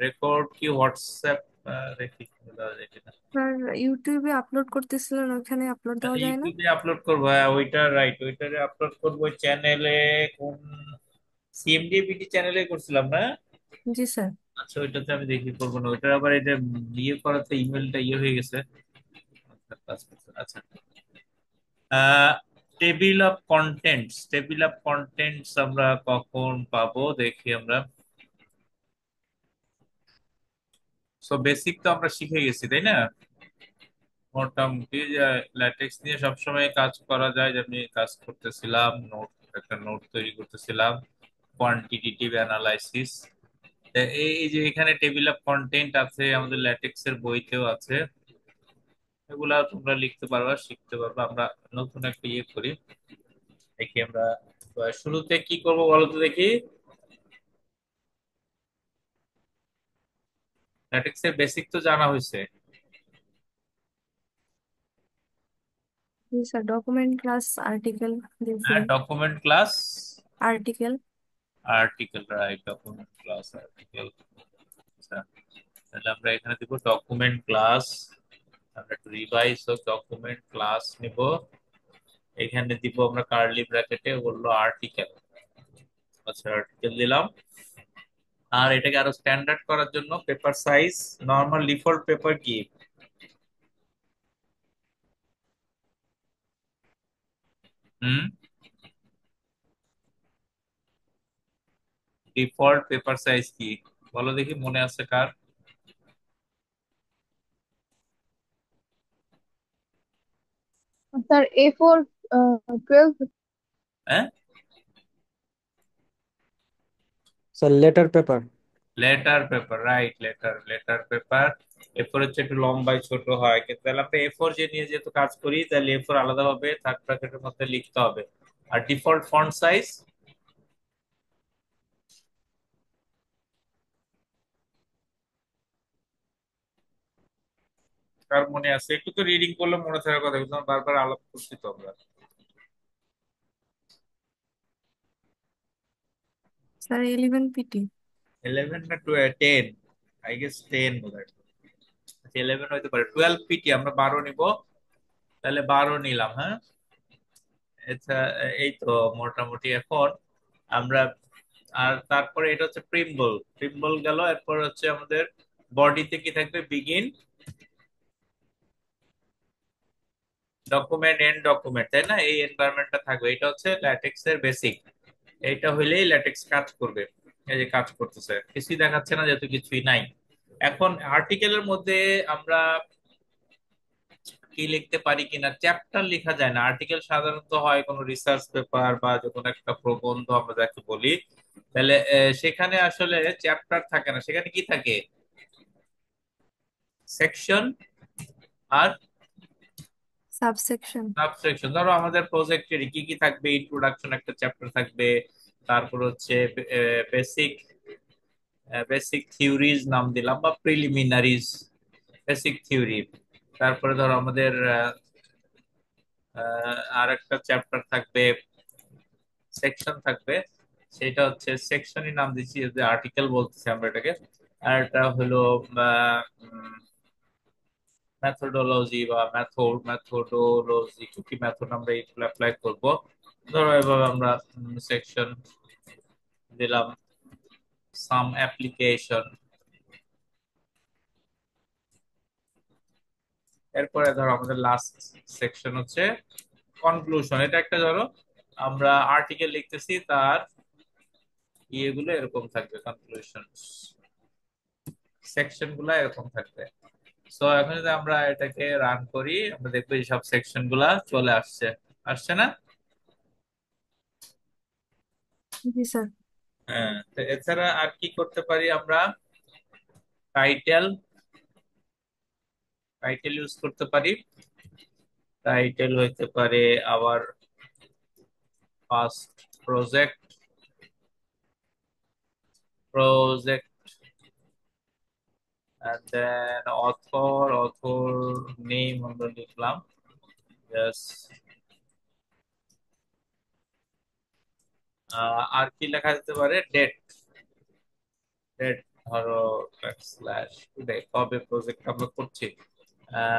Record কি WhatsApp? দেখি দেওয়া যায় কিনা। স্যার, ইউটিউবে আপলোড করতেছিলেন, ওখানে আপলোড দেওয়া যায় না? ইউটিউবে আপলোড করবো, হ্যাঁ ওইটা রাইট, ওইটারে আপলোড করবো চ্যানেলে। কোন সিএমডিবিটি চ্যানেলে করছিলাম না? জি স্যার। আচ্ছা, ওইটাতে আমি দেখি করবো না, ওইটার আবার এটা ইয়ে করাতে ইমেলটা ইয়ে হয়ে গেছে। আচ্ছা, table of contents, table of contents আমরা কখন পাবো দেখি আমরা। সো বেসিক তো আমরা শিখে গেছি তাই না? মোটামুটি ল্যাটেক্স নিয়ে সবসময় কাজ করা যায়, যে আমি কাজ করতেছিলাম, নোট, একটা নোট তৈরি করতেছিলাম, কোয়ান্টিটেটিভ অ্যানালাইসিস। এই যে এখানে টেবিল অফ কন্টেন্ট আছে, আমাদের ল্যাটেক্স এর বইতেও আছে, এগুলা তোমরা লিখতে পারবা, শিখতে পারবা। আমরা নতুন একটা ইয়ে করি, দেখি আমরা শুরুতে কি করব বলো তো দেখি। ল্যাটেক্স এর বেসিক তো জানা হয়েছে। জি স্যার, ডকুমেন্ট ক্লাস আর্টিকেল হ্যাঁ, দিয়েছিলেন। Document class article. Article, right, document class article. আচ্ছা, তাহলে আমরা এখানে দিব ডকুমেন্ট ক্লাস, আমরা একটু রিভাইজ ডকুমেন্ট ক্লাস নিব, এখানে দিব আমরা কার্লি ব্র্যাকেটে বললো আর্টিকেল। আচ্ছা, আর্টিকেল দিলাম। আর এটাকে আরো স্ট্যান্ডার্ড করার জন্য paper size, normal default paper কি? হুম, ডিফল্ট পেপার সাইজ কি বলো দেখি, মনে আছে কার? Sir A4 12। হ্যাঁ, sir letter paper. Letter paper, right, letter paper. এরপর হচ্ছে একটু লম্বাই ছোট হয়, কিন্তু তাহলে আমরা এ4 যে নিয়ে যেহেতু কাজ করি, তাহলে এ4 আলাদাভাবে থার্ড ব্র্যাকেটের মধ্যে লিখতে হবে। আর ডিফল্ট ফন্ট সাইজ কার মনে আছে? একটু তো রিডিং করলে মনে থাকার কথা, কিন্তু আমরা বারবার আলাপ করছি তো আমরা। Sir 11 PT. 11 না 10? আই গেস 10 বোধ হয়। 11 হইতে পারে, 12 পিটি, আমরা 12 নিব। তাহলে 12 নিলাম, হ্যাঁ। আচ্ছা, এই তো মোটামুটি এখন আমরা। আর তারপরে এটা হচ্ছে প্রিম্বল, প্রিম্বল গেল। এরপর হচ্ছে আমাদের বডিতে কি থাকবে? বিগিন ডকুমেন্ট, এন্ড ডকুমেন্ট, তাই না? এই এনভায়রনমেন্টটা থাকবে, এটা হচ্ছে ল্যাটেক্স এর বেসিক। এইটা হইলেই ল্যাটেক্স কাজ করবে। এই যে কাজ করতেছে, কিছুই দেখাচ্ছে না যেহেতু কিছুই নাই। এখন আর্টিকেলের মধ্যে আমরা কি লিখতে পারি কিনা, চ্যাপ্টার লেখা যায় না। আর্টিকেল সাধারণত হয় কোনো রিসার্চ পেপার বা যে কোনো একটা প্রবন্ধ আমরা যাকে বলি, তাহলে সেখানে আসলে চ্যাপ্টার থাকে না, সেখানে কি থাকে? সেকশন আর সাবসেকশন। সাবসেকশন। ধরো আমাদের প্রজেক্টের কি কি থাকবে, ইন্ট্রোডাকশন একটা চ্যাপ্টার থাকবে, তারপর হচ্ছে বেসিক, বেসিক থিওরিজ নাম দিলাম, বা প্রিলিমিনারিজ, বেসিক থিওরি। তারপরে ধরো আমাদের আর একটা চ্যাপ্টার থাকবে, সেকশন থাকবে, সেটা হচ্ছে সেকশনই নাম দিচ্ছি, যে আর্টিকেল বলতেছি আমরা এটাকে। আর এটা হলো মেথোডোলজি বা মেথোডোলজি, কি মেথড আমরা এইগুলো অ্যাপ্লাই করব। ধরো এভাবে আমরা সেকশন দিলাম, সাম অ্যাপ্লিকেশন। এরপরে ধরো আমাদের লাস্ট সেকশন হচ্ছে কনক্লুশন। এটা একটা ধরো আমরা আর্টিকেল লিখতেছি, তার ইয়েগুলো এরকম থাকবে, কনক্লুশন সেকশন গুলা এরকম থাকবে। সো এখন যদি আমরা এটাকে রান করি, আমরা দেখবো এই সব সেকশন গুলা চলে আসছে, আসছে না? জি স্যার। হ্যাঁ, তো এছাড়া আর কি করতে পারি আমরা? টাইটেল, টাইটেল ইউজ করতে পারি। টাইটেল হইতে পারে আবার first project, project, and then author name আমরা লিখলাম। Yes. আর কি লেখা যেতে পারে? Date, date. ধরো ব্যাকস্ল্যাশ টুডে কবে প্রজেক্ট আমরা করছি।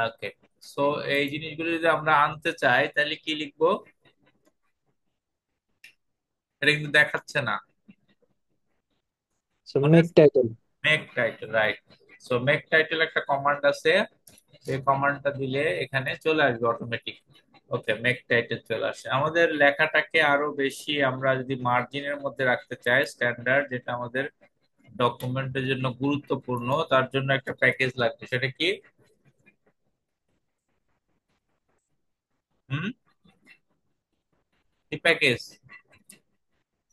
ওকে, সো এই জিনিসগুলো যদি আমরা আনতে চাই তাহলে কি লিখবো? এটা কিন্তু দেখাচ্ছে না, So মনে make আছে? title. Make title, right. So make title একটা কমান্ড আছে, এই কমান্ডটা দিলে এখানে চলে আসবে অটোমেটিক। ওকে, মেক টাইটেল চলে আসে। আমাদের লেখাটাকে আরো বেশি আমরা যদি মার্জিনের মধ্যে রাখতে চাই, স্ট্যান্ডার্ড যেটা আমাদের ডকুমেন্টের জন্য গুরুত্বপূর্ণ, তার জন্য একটা প্যাকেজ লাগবে। সেটা কি? হুম, কি প্যাকেজ?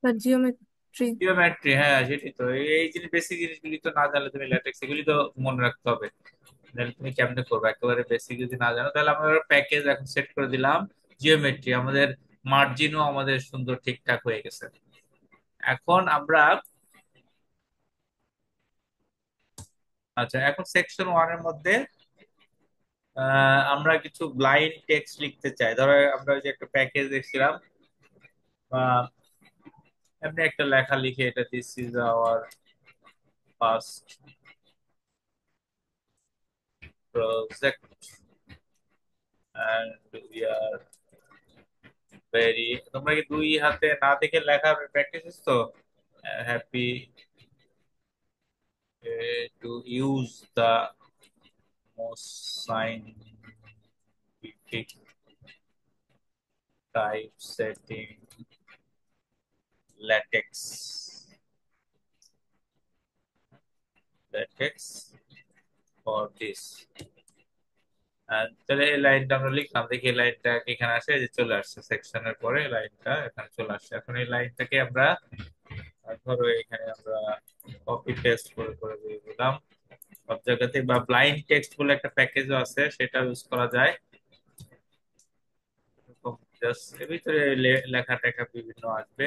Sir geometry. জিওমেট্রি, হ্যাঁ সেটাই তো। এই জিনিস, বেসিক জিনিসগুলি তো না জানলে তুমি ল্যাটেক্স এগুলি তো মনে রাখতে হবে, তাহলে তুমি কেমনে করবে? একেবারে বেসিক যদি না জানো, তাহলে আমরা প্যাকেজ এখন সেট করে দিলাম জিওমেট্রি। আমাদের মার্জিনও আমাদের সুন্দর ঠিকঠাক হয়ে গেছে। এখন আমরা, আচ্ছা এখন সেকশন ওয়ান এর মধ্যে আমরা কিছু ব্লাইন্ড টেক্সট লিখতে চাই। ধরো আমরা ওই যে একটা প্যাকেজ দেখছিলাম, বা এমনি একটা লেখা লিখে, এটা this is our first project and we are very, তোমরা কি দুই হাতে না দেখে লেখা প্র্যাকটিস তো? Happy to use the most scientific typesetting latex for this. তাহলে এই লাইনটা আমরা লিখলাম, দেখি এই লাইনটা এখানে আসে, এই যে চলে আসছে সেকশনের পরে লাইনটা এখানে চলে আসছে। এখন এই লাইনটাকে আমরা ধরো এখানে আমরা কপি পেস্ট করে করে দিয়ে দিলাম সব জায়গাতে, বা ব্লাইন্ড টেক্সট বলে একটা প্যাকেজও আছে, সেটা ইউজ করা যায়। জাস্ট এর ভিতরে লেখা টেখা বিভিন্ন আসবে,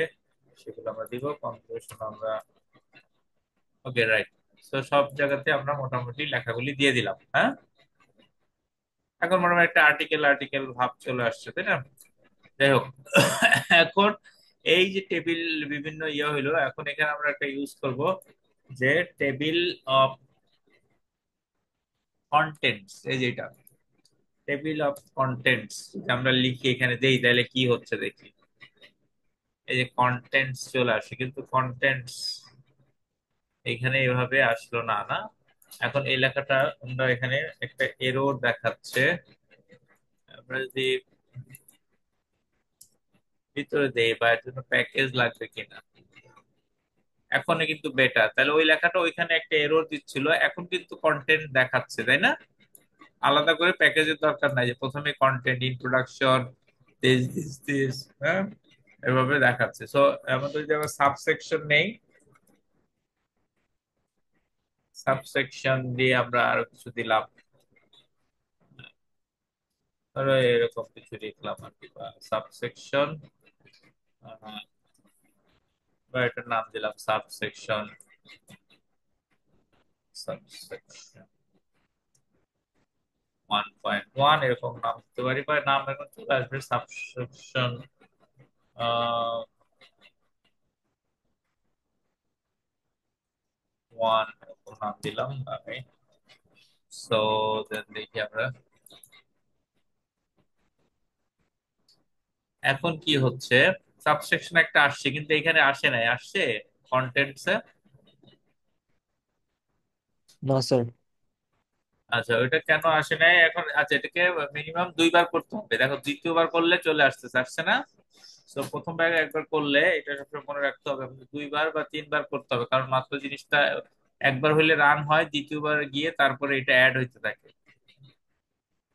সেগুলো আমরা দিব। কনক্লুশন আমরা, ওকে রাইট। তো সব জায়গাতে আমরা মোটামুটি লেখাগুলি দিয়ে দিলাম, হ্যাঁ। এখন মোটামুটি একটা আর্টিকেল আর্টিকেল ভাব চলে আসছে, তাই না? যাই হোক, এখন এই যে টেবিল বিভিন্ন ইয়ে হইলো, এখন এখানে আমরা একটা ইউজ করব, যে টেবিল অফ কন্টেন্টস। এই যেটা টেবিল অফ কন্টেন্টস আমরা লিখি এখানে দেই, তাহলে কি হচ্ছে দেখি। এই যে কন্টেন্টস চলে আসে, কিন্তু কন্টেন্টস এখানে এভাবে আসলো না, না। এখন এই লেখাটা আমরা এখানে একটা এরর দেখাচ্ছে, আমরা যদি ভিতরে দেই, বা এর জন্য প্যাকেজ লাগবে কিনা। এখন কিন্তু বেটার, তাহলে ওই লেখাটা ওইখানে একটা এরর দিচ্ছিল, এখন কিন্তু কন্টেন্ট দেখাচ্ছে, তাই না? আলাদা করে প্যাকেজের দরকার নাই, যে প্রথমে content introduction this this this, হ্যাঁ, এভাবে দেখাচ্ছে। সো আমাদের যদি আমরা সাবসেকশন নেই, সাবসেকশন দিয়ে আমরা আরো কিছু দিলাম, ধরো এরকম কিছু লিখলাম আর কি, বা সাবসেকশন, বা এটার নাম দিলাম সাবসেকশন, সাবসেকশন 1.1 এরকম নাম দিতে পারি, বা নাম এখন চলে আসবে সাবসেকশন 1 এরকম নাম দিলাম আমি। সো দেন দেখি আমরা এখন কি হচ্ছে। সাবসেকশন একটা আসছে, কিন্তু এখানে আসে নাই, আসছে কন্টেন্টস। No, sir. আচ্ছা, ওইটা কেন আসে নাই এখন? আচ্ছা, এটাকে মিনিমাম দুইবার করতে হবে। দেখো দ্বিতীয়বার করলে চলে আসতেছে, আসছে না। তো প্রথমবার একবার করলে, এটা সবসময় মনে রাখতে হবে, আমাদের দুইবার বা তিনবার করতে হবে, কারণ মাত্র জিনিসটা একবার হইলে রান হয়, দ্বিতীয়বার গিয়ে তারপরে এটা অ্যাড হইতে থাকে।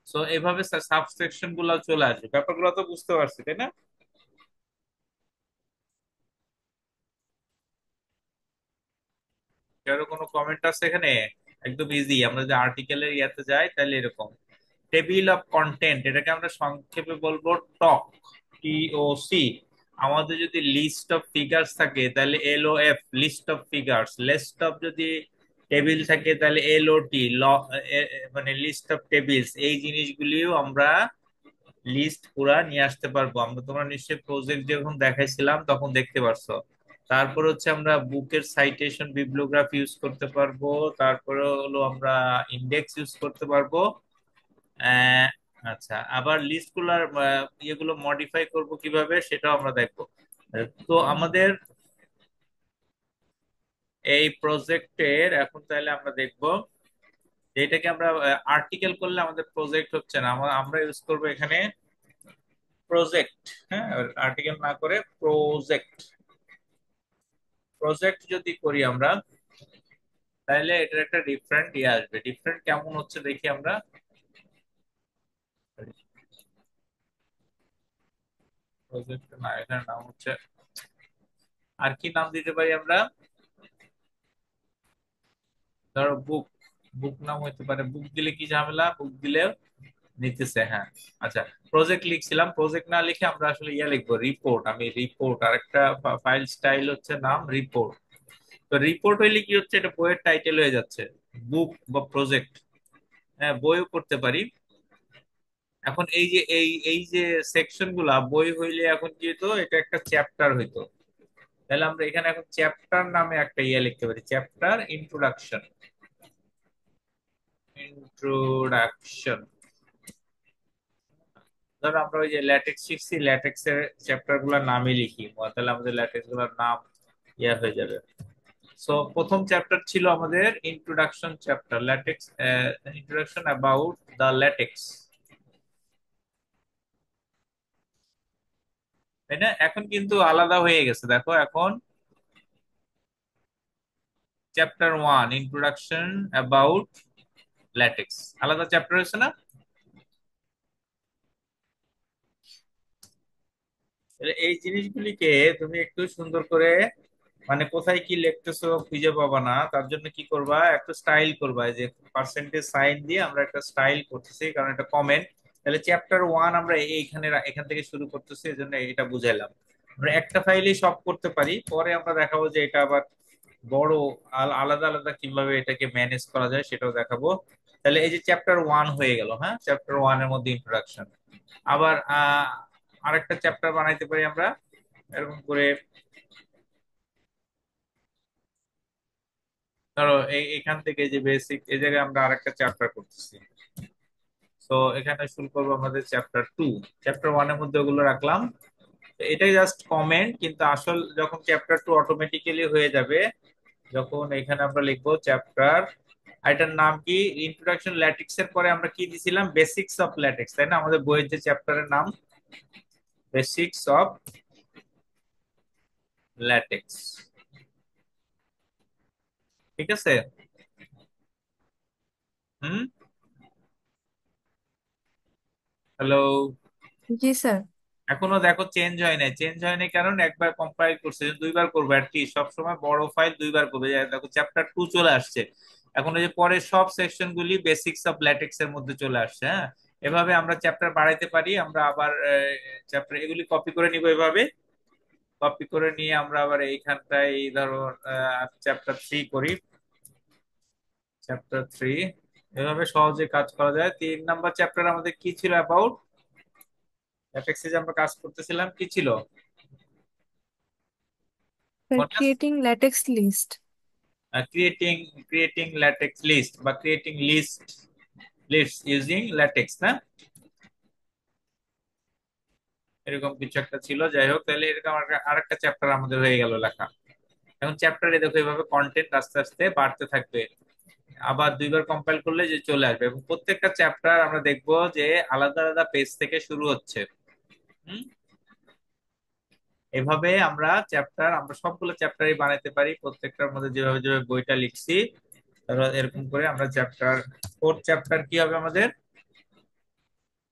সো এভাবে সাবসেকশন গুলো চলে আসবে। ব্যাপারগুলো তো বুঝতে পারছি, তাই না? কারো কোনো কমেন্ট আছে এখানে? একদম ইজি। আমরা যদি আর্টিকেলের ইয়াতে যাই, তাহলে এরকম টেবিল অফ কন্টেন্ট, এটাকে আমরা সংক্ষেপে বলবো টক, TOC। আমাদের যদি লিস্ট অফ ফিগার্স থাকে তাহলে LOF, list of figures. List of যদি টেবিল থাকে তাহলে LOT, মানে লিস্ট অফ টেবিলস। এই জিনিসগুলিও আমরা লিস্ট পুরা নিয়ে আসতে পারবো। আমরা, তোমরা নিশ্চয়ই প্রজেক্ট যখন দেখাইছিলাম তখন দেখতে পারছো। তারপর হচ্ছে আমরা বুকের সাইটেশন বিবলিওগ্রাফ ইউজ করতে পারবো। তারপরে হলো আমরা ইন্ডেক্স ইউজ করতে পারবো। আহ, আচ্ছা, আবার লিস্ট গুলার ইয়েগুলো মডিফাই করব কিভাবে সেটাও আমরা দেখবো। তো আমাদের এই প্রজেক্টের এখন তাহলে আমরা দেখবো যে এটাকে আমরা আর্টিকেল করলে আমাদের প্রজেক্ট হচ্ছে না, আমরা ইউজ করবো এখানে প্রজেক্ট। হ্যাঁ, আর্টিকেল না করে প্রজেক্ট। প্রজেক্ট যদি করি আমরা তাহলে এটার একটা ডিফারেন্ট ইয়ে আসবে। ডিফারেন্ট কেমন হচ্ছে দেখি আমরা। প্রজেক্ট না, এখানে নাম হচ্ছে, আর কি নাম দিতে পারি আমরা? ধরো বুক। বুক নাম হইতে পারে। বুক দিলে কি ঝামেলা? বুক দিলে নিতেছে, হ্যাঁ। আচ্ছা, প্রজেক্ট লিখছিলাম, প্রজেক্ট না লিখে আমরা আসলে ইয়ে লিখবো রিপোর্ট। আমি রিপোর্ট, আর একটা ফাইল স্টাইল হচ্ছে নাম রিপোর্ট। তো রিপোর্ট হইলে কি হচ্ছে, এটা বইয়ের টাইটেল হয়ে যাচ্ছে, বুক বা প্রজেক্ট। হ্যাঁ, বইও করতে পারি। এখন এই যে এই যে সেকশন গুলা বই হইলে এখন কি হতো, এটা একটা চ্যাপ্টার হইতো। তাহলে আমরা এখানে এখন চ্যাপ্টার নামে একটা ইয়ে লিখতে পারি, চ্যাপ্টার ইন্ট্রোডাকশন। ইন্ট্রোডাকশন। ধরো আমরা ওই যে ল্যাটেক্স শিখছি, ল্যাটেক্স এর চ্যাপ্টার গুলার নামই লিখি, তাহলে আমাদের ল্যাটেক্স গুলার নাম ইয়া হয়ে যাবে। সো প্রথম চ্যাপ্টার ছিল আমাদের introduction chapter, LaTeX, introduction about the LaTeX, তাই না? এখন কিন্তু আলাদা হয়ে গেছে, দেখো এখন চ্যাপ্টার 1 ইন্ট্রোডাকশন অ্যাবাউট ল্যাটেক্স, আলাদা চ্যাপ্টার হয়েছে না? তাহলে এই জিনিসগুলিকে তুমি একটু সুন্দর করে, মানে কোথায় কি লিখতেছো খুঁজে পাবা না, তার জন্য কি করবা, একটা স্টাইল করবা। এই যে পার্সেন্টেজ সাইন দিয়ে আমরা একটা স্টাইল করতেছি, কারণ এটা কমেন্ট। তাহলে চ্যাপ্টার 1 আমরা এইখানে এখান থেকে শুরু করতেছি, এই জন্য এটা বুঝাইলাম। আমরা একটা ফাইলেই সব করতে পারি, পরে আমরা দেখাবো যে এটা আবার বড় আলাদা আলাদা কিভাবে এটাকে ম্যানেজ করা যায় সেটাও দেখাবো। তাহলে এই যে চ্যাপ্টার 1 হয়ে গেল, হ্যাঁ, চ্যাপ্টার 1 এর মধ্যে ইন্ট্রোডাকশন। আবার আরেকটা চ্যাপ্টার বানাইতে পারি আমরা এরকম করে। ধরো এখান থেকে যে বেসিক, এই জায়গায় আমরা আরেকটা চ্যাপ্টার করতেছি। তো এখানে শুরু করবো আমাদের চ্যাপ্টার 2। চ্যাপ্টার 1 এর মধ্যে ওগুলো রাখলাম। তো এটাই জাস্ট কমেন্ট, কিন্তু আসল যখন চ্যাপ্টার 2 অটোমেটিক্যালি হয়ে যাবে, যখন এখানে আমরা লিখবো চ্যাপ্টার, এটার নাম কি, ইন্ট্রোডাকশন ল্যাটেক্স এর পরে আমরা কি দিছিলাম, বেসিক্স অফ ল্যাটেক্স, তাই না? আমাদের বইয়ের যে চ্যাপ্টারের নাম বেসিক্স অফ ল্যাটেক্স। ঠিক আছে? হুম। হ্যালো। জি স্যার। এখনো দেখো চেঞ্জ হয় নাই। চেঞ্জ হয় নাই কারণ একবার কম্পাইল করছে, দুইবার করবো অ্যাটলিস্ট। সবসময় বড় ফাইল দুইবার করবে। দেখো চ্যাপ্টার 2 চলে আসছে, এখন ওই যে পরের সব সেকশন গুলি বেসিক্স অফ ল্যাটেক্স এর মধ্যে চলে আসছে। হ্যাঁ, এভাবে আমরা চ্যাপ্টার বাড়াইতে পারি। আমরা আবার চ্যাপ্টার এগুলি কপি করে নিব, এভাবে কপি করে নিয়ে আমরা আবার এইখানটায় এই ধরো চ্যাপ্টার 3 করি, চ্যাপ্টার 3। এভাবে সহজে কাজ করা যায়। 3 নাম্বার চ্যাপ্টার আমাদের কি ছিল, অ্যাবাউট ল্যাটেক্সে যে আমরা কাজ করতেছিলাম কি ছিল, স্যার, মনে আছে? Creating LaTeX list. Creating creating LaTeX list বা ক্রিয়েটিং লিস্ট ইউজিং ল্যাটেক্স, না এরকম কিছু একটা ছিল। যাই হোক, তাহলে এরকম আরেকটা চ্যাপ্টার আমাদের হয়ে গেল লেখা। এখন চ্যাপ্টারে দেখো এইভাবে কন্টেন্ট আস্তে আস্তে বাড়তে থাকবে। আবার দুইবার কম্পাইল করলে যে চলে আসবে, এবং প্রত্যেকটা চ্যাপ্টার আমরা দেখবো যে আলাদা আলাদা পেজ থেকে শুরু হচ্ছে। হুম। এভাবে আমরা সবগুলো চ্যাপ্টারই বানাইতে পারি, প্রত্যেকটার মধ্যে যেভাবে যেভাবে বইটা লিখছি। ধরো এরকম করে আমরা চ্যাপ্টার, 4 চ্যাপ্টার কি হবে আমাদের,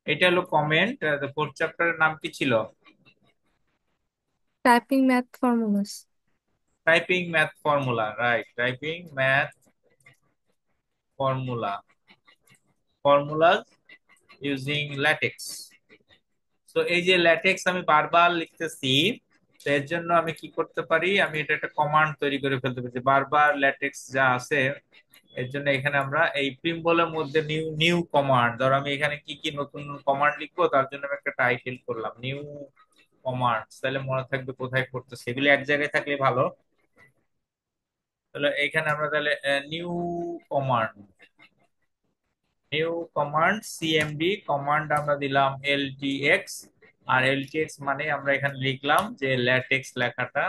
এটা হলো কমেন্ট। 4 চ্যাপ্টারের নাম কি ছিল? Typing math formulas. Typing math formula, right, typing math formula, formulas using latex. তো এই যে ল্যাটেক্স আমি বারবার লিখতেছি, তো এর জন্য আমি কি করতে পারি, আমি এটা একটা কমান্ড তৈরি করে ফেলতে পারি, বারবার ল্যাটেক্স যা আছে। এর জন্য এখানে আমরা এই প্রিম্বলের মধ্যে নিউ নিউ কমান্ড, ধর আমি এখানে কি কি নতুন কমান্ড লিখবো, তার জন্য আমি একটা টাইটেল করলাম নিউ কমান্ডস, তাহলে মনে থাকবে কোথায় করতেছে, এগুলি এক জায়গায় থাকলে ভালো। তাহলে এখানে আমরা তাহলে new command, new command CMD command আমরা দিলাম এলটিএক্স। আর এলটিএক্স মানে আমরা এখানে লিখলাম যে ল্যাটেক্স লেখাটা,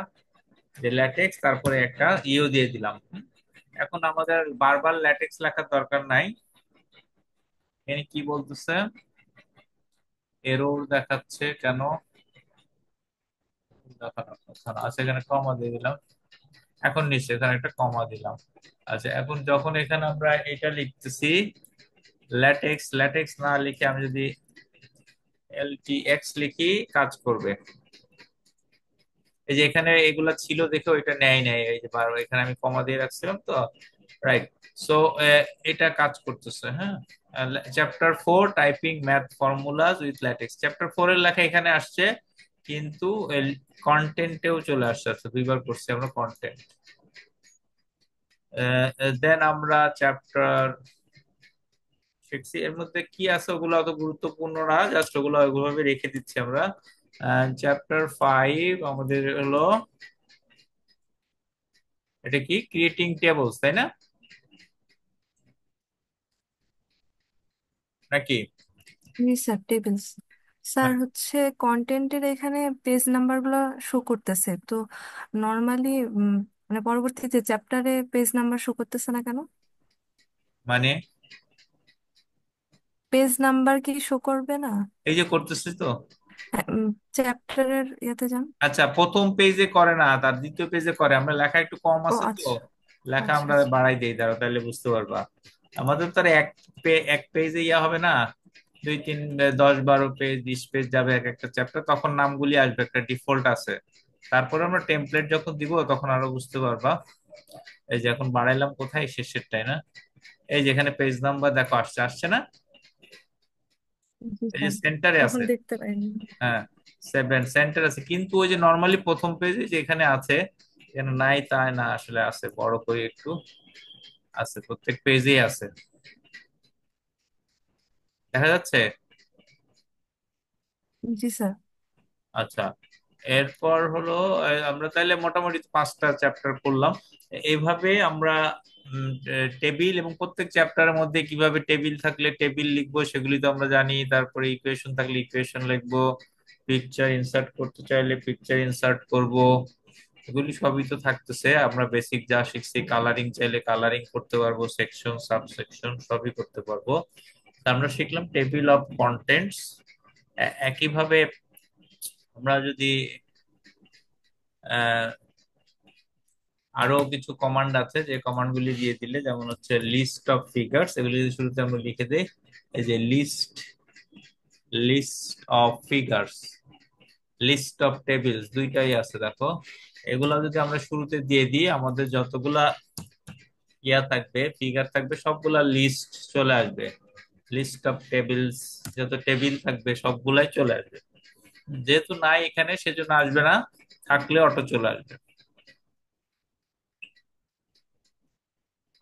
যে ল্যাটেক্স তারপরে একটা ইও দিয়ে দিলাম। এখন আমাদের বারবার ল্যাটেক্স লেখার দরকার নাই। এখানে কি বলতেছে, এরর দেখাচ্ছে কেন, দেখানোর কথা না। আচ্ছা এখানে কমা দিয়ে দিলাম, এখন নিশ্চয় এখানে একটা কমা দিলাম। আচ্ছা এখন যখন এখানে আমরা এটা লিখতেছি ল্যাটেক্স, ল্যাটেক্স না লিখে আমি যদি এলটিএক্স লিখি কাজ করবে। এই যে এখানে এগুলা ছিল দেখে ওইটা নেয় নাই, এই যে বারো এখানে আমি কমা দিয়ে রাখছিলাম তো, রাইট। সো এটা কাজ করতেছে। হ্যাঁ, chapter 4 typing math formulas with latex, chapter 4 এর লেখা এখানে আসছে, কিন্তু কন্টেন্টেও চলে আসছে। আচ্ছা দুইবার করছি আমরা কন্টেন্ট। দেন আমরা চ্যাপ্টার শিখছি, এর মধ্যে কি আছে ওগুলো অত গুরুত্বপূর্ণ না, জাস্ট ওগুলো ওইভাবে রেখে দিচ্ছি আমরা। চ্যাপ্টার 5 আমাদের হলো, এটা কি ক্রিয়েটিং টেবলস, তাই না নাকি? জি স্যার, টেবিলস। স্যার হ্যাঁ, হচ্ছে কন্টেন্টের এখানে পেজ নাম্বার গুলো শো করতেছে তো, নর্মালি মানে পরবর্তীতে চ্যাপ্টারে পেজ নাম্বার শো করতেছে না কেন? মানে পেজ নাম্বার কি শো করবে না? এই যে করতেছি তো। হ্যাঁ, চ্যাপ্টারের ইয়েতে যান। আচ্ছা প্রথম পেজে করে না, তার দ্বিতীয় পেজে করে। আমরা লেখা একটু কম ও আছে তো, আচ্ছা, লেখা আচ্ছা আমরা আচ্ছা। বাড়াই দিই, দাঁড়াও তাহলে বুঝতে পারবা। আমাদের তো আর এক পেজে ইয়া হবে না, 2 3 10 12 পেজ 20 পেজ যাবে এক একটা চ্যাপ্টার, তখন নামগুলি আসবে, একটা ডিফল্ট আছে। তারপর আমরা টেমপ্লেট যখন দিব তখন আরো বুঝতে পারবা। এই যে এখন বাড়াইলাম কোথায়, শেষেরটাই না, এই যেখানে পেজ নাম্বার দেখো আসছে, আসছে না, জি এই যে স্যার, সেন্টারে তখন আছে। দেখতে পাইনি। হ্যাঁ 7 সেন্টার আছে, কিন্তু ওই যে নর্মালি প্রথম পেজে যেখানে আছে, এখানে নাই তাই না, আসলে আছে, বড় করে একটু আছে, প্রত্যেক পেজেই আছে, দেখা যাচ্ছে। জি স্যার। আচ্ছা এরপর হলো আমরা তাহলে মোটামুটি 5টা চ্যাপ্টার করলাম। এইভাবে আমরা টেবিল এবং প্রত্যেক চ্যাপ্টারের মধ্যে কিভাবে টেবিল থাকলে টেবিল লিখবো সেগুলি তো আমরা জানি, তারপরে ইকুয়েশন থাকলে ইকুয়েশন লিখবো, পিকচার ইনসার্ট করতে চাইলে পিকচার ইনসার্ট করব, এগুলি সবই তো থাকতেছে। আমরা বেসিক যা শিখছি, কালারিং চাইলে কালারিং করতে পারবো, সেকশন সাবসেকশন সবই করতে পারবো। তা আমরা শিখলাম টেবিল অফ কন্টেন্টস। একইভাবে আমরা যদি আহ, আরো কিছু কমান্ড আছে, যে কমান্ড গুলি দিয়ে দিলে, যেমন হচ্ছে লিস্ট অফ ফিগার্স, এগুলি যদি শুরুতে আমরা লিখে দেই, এই যে list, list of figures, list of tables, দুইটাই আছে দেখো। এগুলা যদি আমরা শুরুতে দিয়ে দিই, আমাদের যতগুলা ইয়া থাকবে, ফিগার থাকবে, সবগুলা লিস্ট চলে আসবে। লিস্ট অফ টেবিলস, যত টেবিল থাকবে সবগুলাই চলে আসবে। যেহেতু নাই এখানে সেজন্য আসবে না, থাকলে অটো চলে আসবে।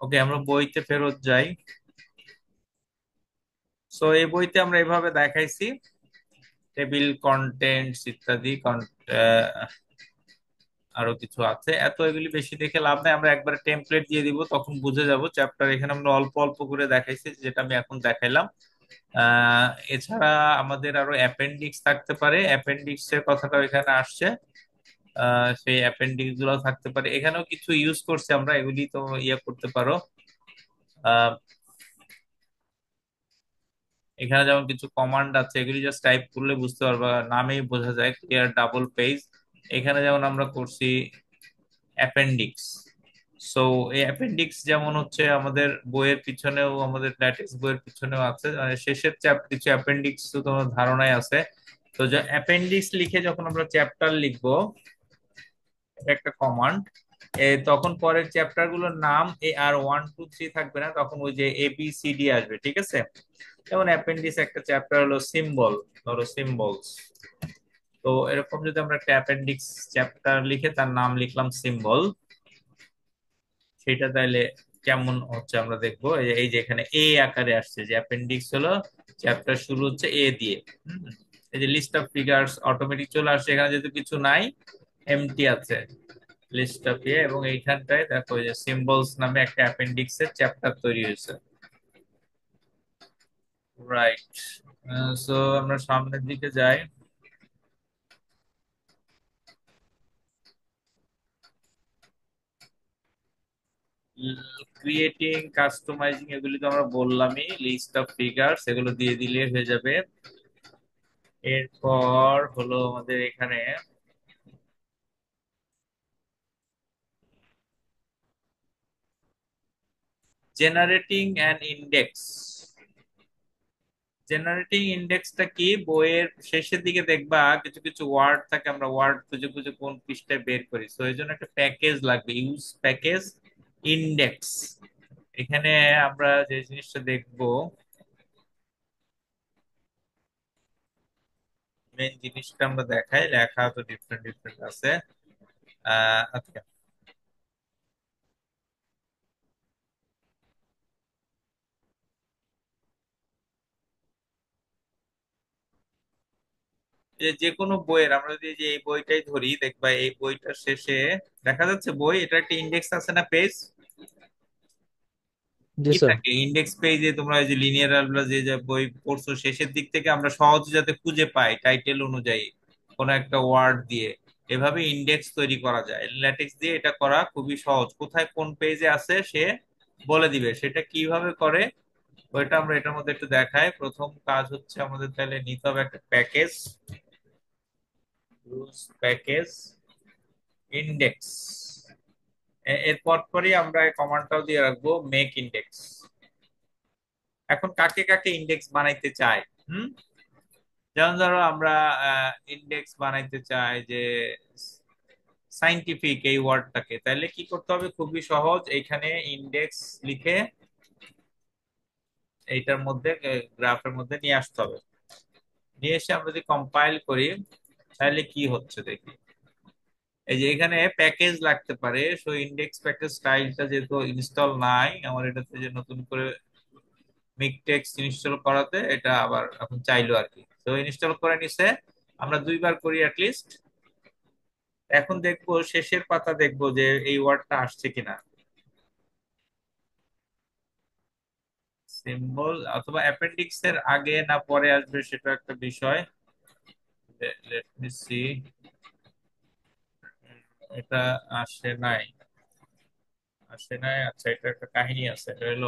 ওকে আমরা বইতে ফেরত যাই। সো এই বইতে আমরা এভাবে দেখাইছি টেবিল কন্টেন্টস ইত্যাদি আরো কিছু আছে, এত এগুলি বেশি দেখে লাভ নাই, আমরা একবারে টেমপ্লেট দিয়ে দিব তখন বুঝে যাব চ্যাপ্টার। এখানে আমরা অল্প অল্প করে দেখাইছি, যেটা আমি এখন দেখাইলাম। এছাড়া আমাদের আরো অ্যাপেন্ডিক্স থাকতে পারে, অ্যাপেন্ডিক্স এর কথাটাও এখানে আসছে। সেই অ্যাপেন্ডিক্স গুলো থাকতে পারে, এখানেও কিছু ইউজ করছি আমরা, এগুলি তো ইয়ে করতে পারো। আহ, এখানে যেমন কিছু কমান্ড আছে, এগুলি জাস্ট টাইপ করলে বুঝতে পারবা, নামেই বোঝা যায় ক্লিয়ার ডাবল পেজ। এখানে যেমন আমরা করছি অ্যাপেন্ডিক্স। সো এই অ্যাপেন্ডিক্স যেমন হচ্ছে আমাদের বইয়ের পিছনেও, আমাদের ল্যাটেক্স বইয়ের পিছনেও আছে, মানে শেষের কিছু অ্যাপেন্ডিক্স তো তোমার ধারণায় আছে। তো যে অ্যাপেন্ডিক্স লিখে যখন আমরা চ্যাপ্টার লিখবো, এটা একটা কমান্ড, তখন পরের চ্যাপ্টার গুলোর নাম এ আর 1 2 3 থাকবে না, তখন ওই যে ABCD আসবে, ঠিক আছে। যেমন অ্যাপেন্ডিক্স একটা চ্যাপ্টার হলো সিম্বল, ধরো সিম্বলস। তো এরকম যদি আমরা একটা অ্যাপেন্ডিক্স চ্যাপ্টার লিখে তার নাম লিখলাম সিম্বল, সেটা তাইলে কেমন হচ্ছে আমরা দেখবো। এই যে এখানে এ আকারে আসছে, যে অ্যাপেন্ডিক্স হলো চ্যাপ্টার শুরু হচ্ছে এ দিয়ে। হুম। এই যে লিস্ট অফ ফিগার্স অটোমেটিক চলে আসছে, এখানে যেহেতু কিছু নাই, এমটি আছে লিস্ট অফ ইয়ে। এবং এইখানটায় দেখো এই যে সিম্বলস নামে একটা অ্যাপেন্ডিক্স এর চ্যাপ্টার তৈরি হয়েছে। রাইট। সো আমরা সামনের দিকে যাই। ক্রিয়েটিং, কাস্টমাইজিং এগুলি তো আমরা বললামই, লিস্ট অফ ফিগার্স এগুলো দিয়ে দিলে হয়ে যাবে। এরপর হলো আমাদের এখানে জেনারেটিং অ্যান ইন্ডেক্স। জেনারেটিং ইন্ডেক্সটা কি, বইয়ের শেষের দিকে দেখবা কিছু কিছু ওয়ার্ড থাকে, আমরা ওয়ার্ড খুঁজে খুঁজে কোন পৃষ্ঠায় বের করি, তো এই জন্য একটা প্যাকেজ লাগবে, ইউজ প্যাকেজ ইন্ডেক্স। এখানে আমরা যে জিনিসটা দেখবো, মেন জিনিসটা আমরা দেখাই, লেখা তো ডিফারেন্ট ডিফারেন্ট আছে। আচ্ছা, যে যে কোনো বইয়ের আমরা যদি যে এই বইটাই ধরি, দেখবা এই বইটার শেষে দেখা যাচ্ছে বই, এটা একটা ইন্ডেক্স আছে না, পেজ জি কি স্যার। থাকে, ইন্ডেক্স পেজে তোমরা এই যে লিনিয়ার অ্যালজেব্রা যে যে বই পড়ছো, শেষের দিক থেকে আমরা সহজে যাতে খুঁজে পাই টাইটেল অনুযায়ী কোনো একটা ওয়ার্ড দিয়ে, এভাবে ইন্ডেক্স তৈরি করা যায়। ল্যাটেক্স দিয়ে এটা করা খুবই সহজ, কোথায় কোন পেজে আছে সে বলে দিবে। সেটা কিভাবে করে ওইটা আমরা এটার মধ্যে একটু দেখাই। প্রথম কাজ হচ্ছে আমাদের তাহলে নিতে হবে একটা প্যাকেজ, ইউজ প্যাকেজ ইন্ডেক্স। এর পরপরই আমরা এই কমান্ডটাও দিয়ে রাখবো, মেক ইন্ডেক্স। এখন কাকে কাকে ইন্ডেক্স বানাইতে চাই? হুম, যেমন ধরো আমরা ইন্ডেক্স বানাইতে চাই যে সাইন্টিফিক এই ওয়ার্ডটাকে, তাহলে কি করতে হবে, খুবই সহজ, এইখানে ইন্ডেক্স লিখে এইটার মধ্যে গ্রাফের মধ্যে নিয়ে আসতে হবে। নিয়ে এসে আমরা যদি কম্পাইল করি তাহলে কি হচ্ছে দেখি। এই যে এখানে প্যাকেজ লাগতে পারে, সো ইন্ডেক্স প্যাকেজ স্টাইলটা যেহেতু ইনস্টল নাই আমার এটাতে, যে নতুন করে মিকটেক্স ইনস্টল করাতে এটা আবার এখন চাইলো আর কি, তো ইনস্টল করে নিছে। আমরা দুইবার করি অ্যাটলিস্ট। এখন দেখবো শেষের পাতা, দেখবো যে এই ওয়ার্ডটা আসছে কিনা। সিম্বল অথবা অ্যাপেন্ডিক্স এর আগে না পরে আসবে সেটা একটা বিষয়। লেট মি সি, এটা আসে নাই, আসে নাই। আচ্ছা, এটা একটা কাহিনী আছে, এটা হলো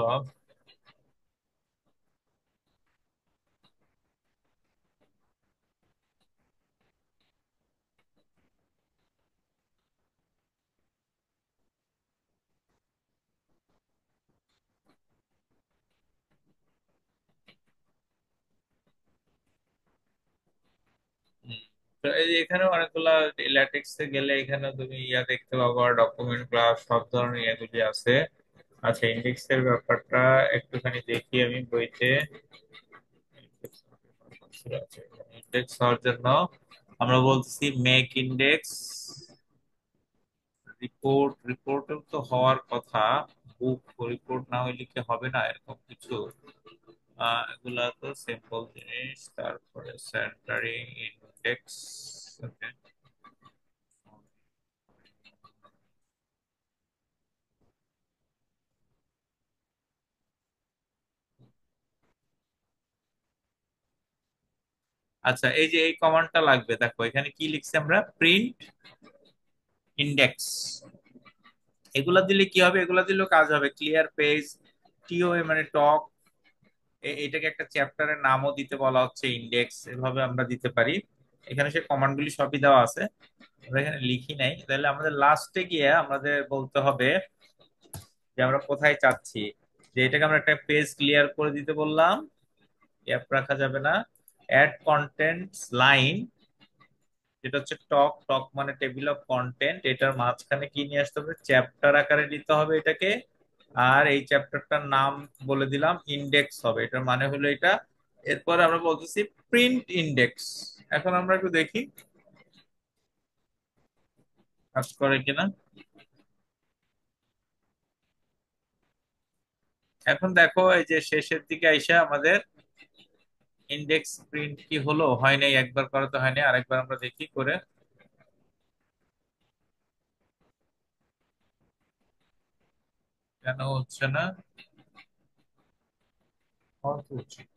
হুম, তো এই যে এখানে অনেকগুলা ল্যাটেক্স এ গেলে এখানে তুমি ইয়া দেখতে পাবা, ডকুমেন্ট ক্লাস সব ধরনের ইয়েগুলি আছে। আচ্ছা, ইন্ডেক্স এর ব্যাপারটা একটুখানি দেখি আমি বইতে। ইন্ডেক্স হওয়ার জন্য আমরা বলছি মেক ইন্ডেক্স, রিপোর্ট, রিপোর্টও তো হওয়ার কথা, বুক রিপোর্ট না হইলে কি হবে না এরকম কিছু। এগুলা তো সিম্পল জিনিস। তারপরে সেন্টারিং ইন্ডেক্স। আচ্ছা, এই যে এই কমান্ডটা লাগবে, দেখো এখানে কি লিখছি আমরা, প্রিন্ট ইন্ডেক্স। এগুলা দিলে কি হবে, এগুলা দিলেও কাজ হবে, ক্লিয়ার পেজ, টিওএ মানে টক, এটাকে একটা চ্যাপ্টারের নামও দিতে বলা হচ্ছে ইন্ডেক্স, এভাবে আমরা দিতে পারি। এখানে সে কমান্ড গুলি সবই দেওয়া আছে, আমরা এখানে লিখি নাই। তাহলে আমাদের লাস্টে গিয়ে আমাদের বলতে হবে যে আমরা কোথায় চাচ্ছি, যে এটাকে আমরা একটা পেজ ক্লিয়ার করে দিতে বললাম, গ্যাপ রাখা যাবে না। অ্যাড কন্টেন্টস লাইন, যেটা হচ্ছে টক, টক মানে টেবিল অফ কন্টেন্ট, এটার মাঝখানে কি নিয়ে আসতে হবে, চ্যাপ্টার আকারে নিতে হবে এটাকে। আর এই চ্যাপ্টারটার নাম বলে দিলাম ইন্ডেক্স হবে, এটার মানে হলো এটা। এরপর আমরা বলতেছি প্রিন্ট ইন্ডেক্স। এখন আমরা একটু দেখি কাজ করে কিনা। এখন দেখো এই যে শেষের দিকে আইসা আমাদের ইন্ডেক্স প্রিন্ট কি হলো? হয় নাই, একবার করা তো হয়নি, আরেকবার আমরা দেখি করে। কেন হচ্ছে না? হওয়া তো উচিত।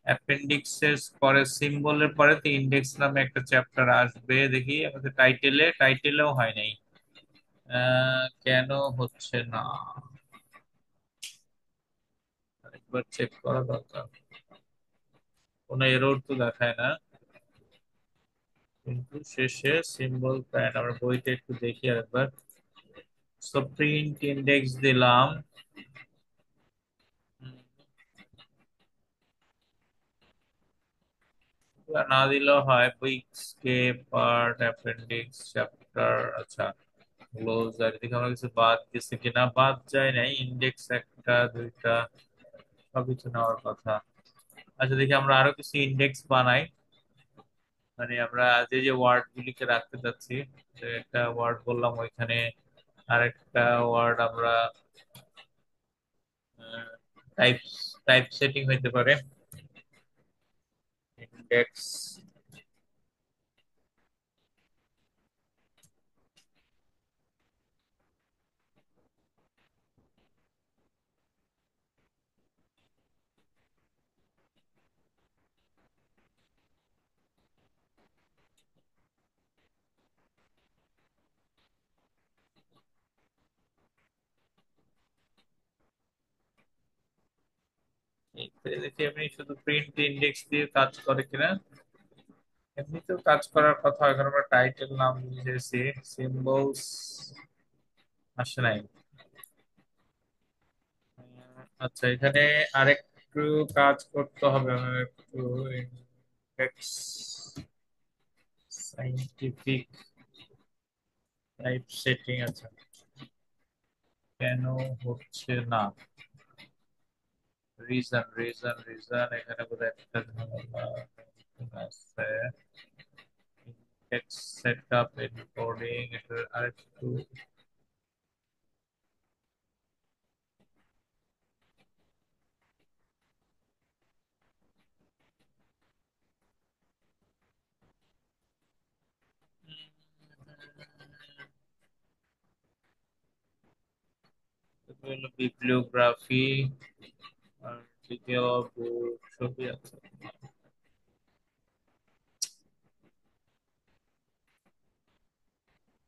অ্যাপেন্ডিক্সের পরে, সিম্বলের পরে তো ইন্ডেক্স নামে একটা চ্যাপ্টার আসবে, দেখি আমাদের টাইটেলেও হয় নাই। কেন হচ্ছে না? একবার চেক করা দরকার। কোনো এরর তো দেখায় না, কিন্তু শেষে সিম্বল প্যাড আমরা বইতে একটু দেখি আরেকবার। সো প্রিন্ট ইন্ডেক্স দিলাম। এগুলা না দিলেও হয়, উইকস কে পার্ট অ্যাপেন্ডিক্স চ্যাপ্টার। আচ্ছা, ক্লোজ আর এদিকে আমরা কিছু বাদ গেছে কিনা? বাদ যায় নাই, ইন্ডেক্স একটা দুইটা সবই তো নেওয়ার কথা। আচ্ছা, দেখি আমরা আরো কিছু ইন্ডেক্স বানাই। মানে আমরা যে যে ওয়ার্ড গুলিকে রাখতে চাচ্ছি, তো একটা ওয়ার্ড বললাম ওইখানে, আরেকটা ওয়ার্ড আমরা টাইপ টাইপ সেটিং হইতে পারে, ইন্ডেক্স। দেখি আমি শুধু প্রিন্ট ইন্ডেক্স দিয়ে কাজ করে কিনা। এমনিতেও কাজ করার কথা, এখন আমরা টাইটেল নাম দিয়েছি, সিম্বলস আসে নাই। আচ্ছা, এখানে আরেকটু কাজ করতে হবে আমার, একটু ইন্ডেক্স সাইন্টিফিক টাইপ সেটিং। আচ্ছা, কেন হচ্ছে না? রিজন এখানে বোধহয় একটা ঝামেলা আছে। ইন্ডেক্স সেটআপ এনকোডিং, এটা আরেকটু। বিবলিওগ্রাফি আর দ্বিতীয় বুক সবই আছে।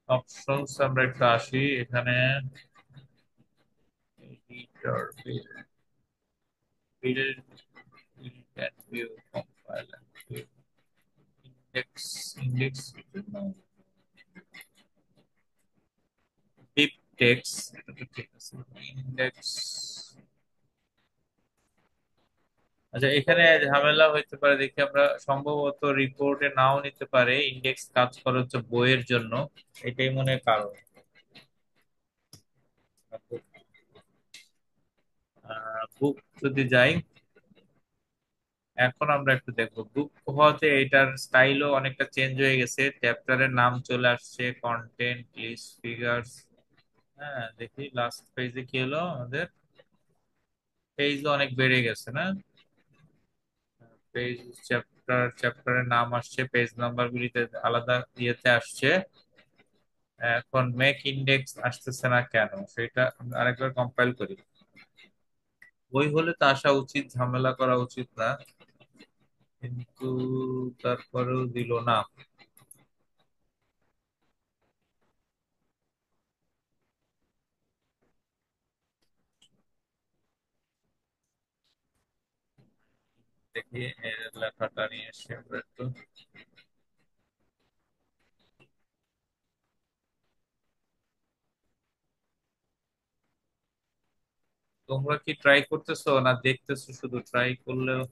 অপশনস আমরা একটু আসি এখানে। Editor build and view, compile and view, index deep text, ঠিক আছে, ইন্ডেক্স। আচ্ছা, এখানে ঝামেলা হইতে পারে, দেখি আমরা সম্ভবত রিপোর্টে নাও নিতে পারে, ইন্ডেক্স কাজ করে হচ্ছে বইয়ের জন্য, এটাই মনে হয় কারণ। বুক যদি যাই, এখন আমরা একটু দেখবো বুক হওয়াতে এটার স্টাইলও অনেকটা চেঞ্জ হয়ে গেছে, চ্যাপ্টারের নাম চলে আসছে, কন্টেন্ট লিস্ট ফিগার্স। হ্যাঁ, দেখি লাস্ট পেজে কি হলো আমাদের। পেজ অনেক বেড়ে গেছে না? পেজ, চ্যাপ্টারের নাম আসছে, পেজ নাম্বার গুলিতে আলাদা ইয়েতে আসছে। এখন মেক ইন্ডেক্স আসতেছে না কেন, সেটা আমরা আরেকবার কম্পাইল করি। বই হলে তো আসা উচিত, ঝামেলা করা উচিত না, কিন্তু তারপরেও দিল না। দেখি এর লেখাটা নিয়ে এসে আমরা একটু। তোমরা কি ট্রাই করতেছো না দেখতেছো? শুধু ট্রাই করলেও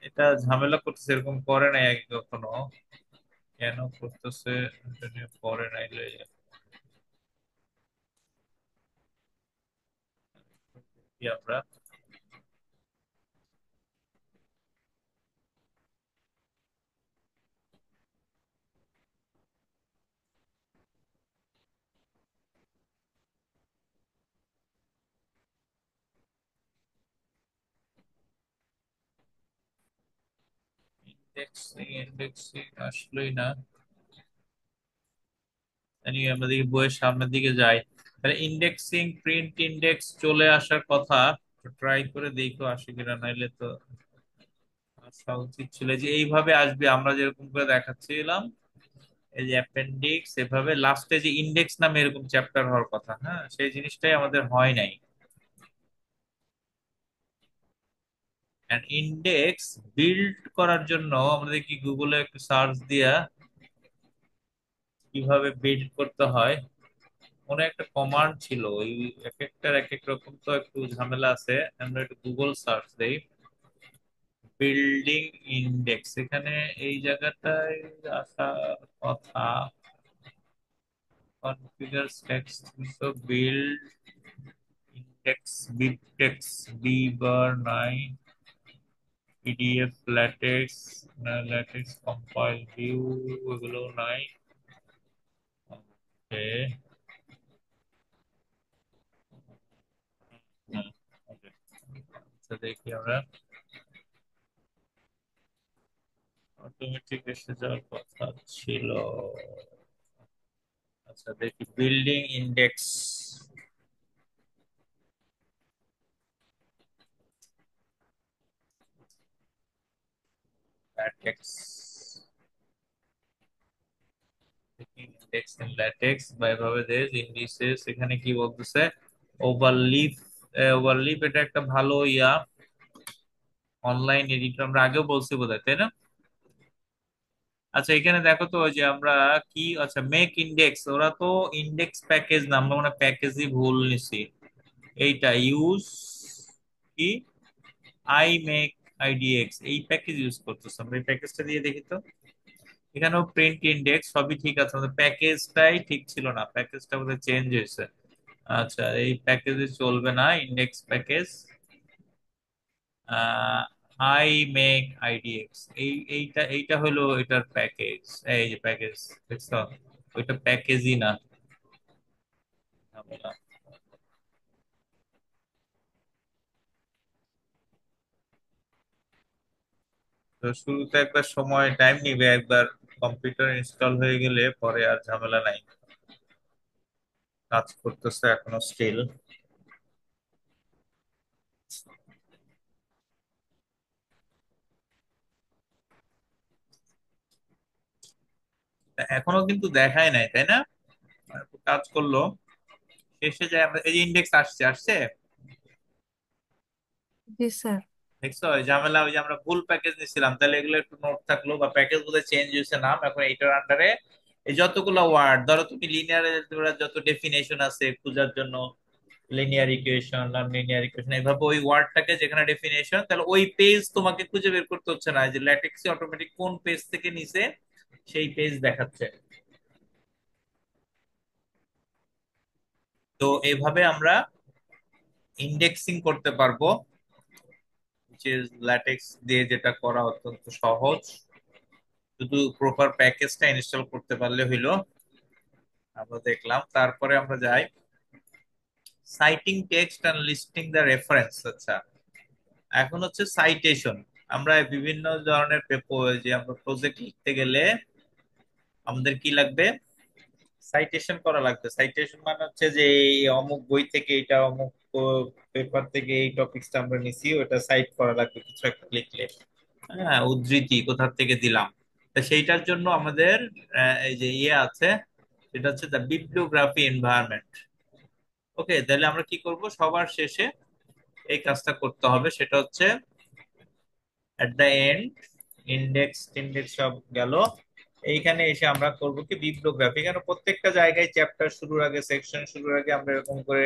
এটা ঝামেলা করতেছে, এরকম করে নাই আগে কখনো। কেন করতেছে এটা নিয়ে পরে নাইলে কি আমরা। ইন্ডেক্সিং ইন্ডেক্সিং আসলেই না। Anyway, আমরা দেখি বইয়ের সামনের দিকে যাই। তাহলে ইন্ডেক্সিং প্রিন্ট ইন্ডেক্স চলে আসার কথা, ট্রাই করে দেখো আসে কিনা, নাইলে তো আসা উচিত ছিল যে এইভাবে আসবে আমরা যেরকম করে দেখাচ্ছিলাম। এই যে অ্যাপেন্ডিক্স, এভাবে লাস্টে যে ইন্ডেক্স নামে এরকম চ্যাপ্টার হওয়ার কথা, হ্যাঁ সেই জিনিসটাই আমাদের হয় নাই। এন্ড ইন্ডেক্স বিল্ড করার জন্য আমাদের কি গুগলে একটু সার্চ দিয়া কিভাবে বিল্ড করতে হয়, মনে একটা কমান্ড ছিল ওই, এক একটার এক এক রকম তো একটু ঝামেলা আছে। আমরা একটু গুগল সার্চ দেই, বিল্ডিং ইন্ডেক্স, এখানে এই জায়গাটায় আসার কথা। কনফিগার টেক্সট, তো বিল্ড ইন্ডেক্স, বিবটেক্স, বি/9, PDF, LaTeX, LaTeX compile view, এগুলো নাই। ওকে, হ্যাঁ, ওকে। আচ্ছা দেখি আমরা, অটোমেটিক এসে যাওয়ার কথা ছিল। আচ্ছা দেখি, building index, latex, index in latex বা এভাবে দেশ ইন্ডিসেস, এখানে কি বলতেছে, ওভারলিপ। ওভারলিপ এটা একটা ভালো অনলাইন এডিটর, আমরা আগেও বলছি বোধহয়, তাই না? আচ্ছা এখানে দেখো তো, ওই যে আমরা কি, আচ্ছা মেক ইন্ডেক্স, ওরা তো ইন্ডেক্স প্যাকেজ না, আমরা মানে প্যাকেজই ভুল নিছি। এইটা ইউজ কি, আই মেক আইডিএক্স, এই প্যাকেজ ইউজ করতেছি আমরা, এই প্যাকেজটা দিয়ে দেখি তো। এখানেও প্রিন্ট ইন্ডেক্স সবই ঠিক আছে, আমাদের প্যাকেজটাই ঠিক ছিল না, প্যাকেজটা বোধহয় চেঞ্জ হয়েছে। আচ্ছা এই প্যাকেজে চলবে না, ইন্ডেক্স প্যাকেজ, আই মেক আইডিএক্স, এইটা এইটা হলো এটার প্যাকেজ। এই যে প্যাকেজ, দেখছো, ওইটা প্যাকেজই না, ঝামেলা। তো শুরুতে একবার সময় টাইম নিবে, একবার কম্পিউটার ইনস্টল হয়ে গেলে পরে আর ঝামেলা নাই, কাজ করতেছে এখনো স্টিল। এখনো কিন্তু দেখায় নাই, তাই না? কাজ করলো, শেষে যায় আমরা, এই যে ইন্ডেক্স আসছে আসছে, জি স্যার। দেখছো ওই ঝামেলা, ওই যে আমরা ভুল প্যাকেজ নিছিলাম, তাহলে এগুলো একটু নোট থাকলো, বা প্যাকেজ বোধহয় চেঞ্জ হয়েছে নাম, এখন এইটার আন্ডারে এই যতগুলো ওয়ার্ড, ধরো তুমি লিনিয়ার যত ডেফিনেশন আছে খোঁজার জন্য, linear equation, non linear equation, এইভাবে ওই ওয়ার্ডটাকে যেখানে ডেফিনেশন, তাহলে ওই পেজ তোমাকে খুঁজে বের করতে হচ্ছে না, যে ল্যাটেক্সে অটোমেটিক কোন পেজ থেকে নিছে সেই পেজ দেখাচ্ছে। তো এইভাবে আমরা ইন্ডেক্সিং করতে পারবো, ল্যাটেক্স দিয়ে, যেটা করা অত্যন্ত সহজ, শুধু প্রপার প্যাকেজটা ইনস্টল করতে পারলে হইলো। আমরা দেখলাম, তারপরে আমরা যাই citing text and listing the reference. আচ্ছা এখন হচ্ছে সাইটেশন, আমরা বিভিন্ন ধরনের পেপার, যে আমরা প্রজেক্ট লিখতে গেলে আমাদের কি লাগবে, সাইটেশন করা লাগবে। সাইটেশন মানে হচ্ছে যে এই অমুক বই থেকে, এটা অমুক পেপার থেকে এই টপিকসটা আমরা নিছি, ওটা সাইট করা লাগবে কিছু একটা লিখলে, হ্যাঁ উদ্ধৃতি কোথা থেকে দিলাম। তা সেইটার জন্য আমাদের এই যে আছে, সেটা হচ্ছে দ্য বিবলিওগ্রাফি এনভায়রনমেন্ট। ওকে, তাহলে আমরা কি করব, সবার শেষে এই কাজটা করতে হবে, সেটা হচ্ছে এট দ্য এন্ড, ইন্ডেক্স টিন্ডেক্স সব গেল, এইখানে এসে আমরা করব কি, বিবলিওগ্রাফি। কেন প্রত্যেকটা জায়গায় চ্যাপ্টার শুরুর আগে, সেকশন শুরুর আগে আমরা এরকম করে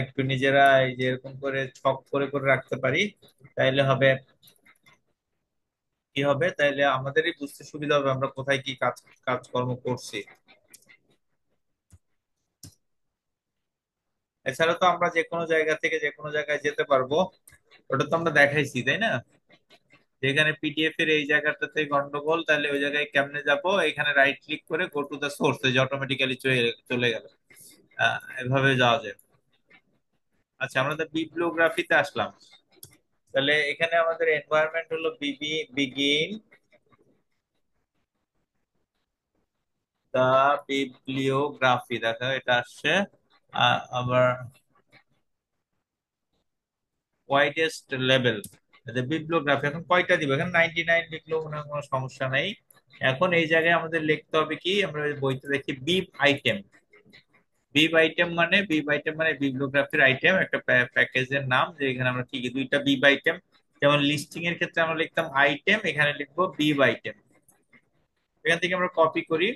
একটু নিজেরা এই যে এরকম করে ছক করে করে রাখতে পারি, তাইলে হবে কি হবে, তাইলে আমাদেরই বুঝতে সুবিধা হবে আমরা কোথায় কি কাজকর্ম করছি। এছাড়া তো আমরা যে কোনো জায়গা থেকে যে কোনো জায়গায় যেতে পারবো, ওটা তো আমরা দেখাইছি, তাই না? যেখানে পিডিএফ এর এই জায়গাটাতে গন্ডগোল, তাহলে ওই জায়গায় কেমনে যাব, এখানে রাইট ক্লিক করে গো টু দা সোর্স, যে অটোমেটিক্যালি চলে গেল, এভাবে যাওয়া যায়। আচ্ছা আমরা তো বিবলিওগ্রাফিতে আসলাম, তাহলে এখানে আমাদের এনভায়রনমেন্ট হলো বিগিন, দা বিবলিওগ্রাফি, দেখো এটা আসছে। আবার ওয়াইডেস্ট লেভেল, বিবলিওগ্রাফি এখন কয়টা দিব, এখন 99 লিখলেও মনে হয় কোনো সমস্যা নেই। এখন এই জায়গায় আমাদের লিখতে হবে কি, আমরা ওই বইতে দেখি বিব আইটেম। বিব আইটেম মানে বিবলিওগ্রাফির আইটেম, একটা প্যাকেজের নাম, যে এখানে আমরা কি কি দুইটা বিব আইটেম, যেমন লিস্টিং এর ক্ষেত্রে আমরা লিখতাম আইটেম, এখানে লিখবো বিব আইটেম। এখান থেকে আমরা কপি করি,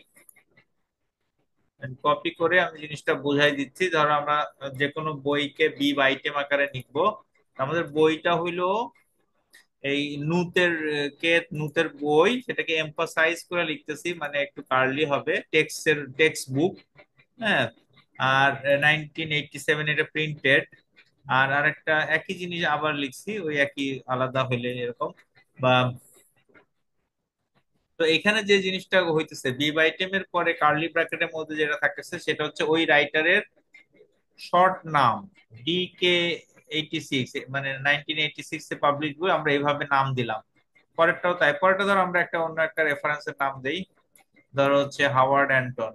কপি করে আমি জিনিসটা বোঝাই দিচ্ছি। ধরো আমরা যে কোনো বইকে বিব আইটেম আকারে লিখবো। আমাদের বইটা হইলো এই নুতের নুতের বই, সেটাকে এমফাসাইজ করে লিখতেছি, মানে একটু কার্লি হবে, টেক্সট বুক। হ্যাঁ। আর 1987 এটা প্রিন্টেড। আর আরেকটা একই জিনিস আবার লিখছি, ওই একই আলাদা হইলে এরকম। বা তো এখানে যে জিনিসটা হইতেছে, বিব আইটেমের পরে কার্লি ব্র্যাকেটের মধ্যে যেটা থাকতেছে সেটা হচ্ছে ওই রাইটারের শর্ট নাম। DK86, মানে 1986 এ পাবলিশ বই, আমরা এইভাবে নাম দিলাম। পরেরটাও তাই, পরেরটা ধরো আমরা একটা অন্য একটা রেফারেন্সের নাম দেই, ধরো হচ্ছে হাওয়ার্ড অ্যান্টন।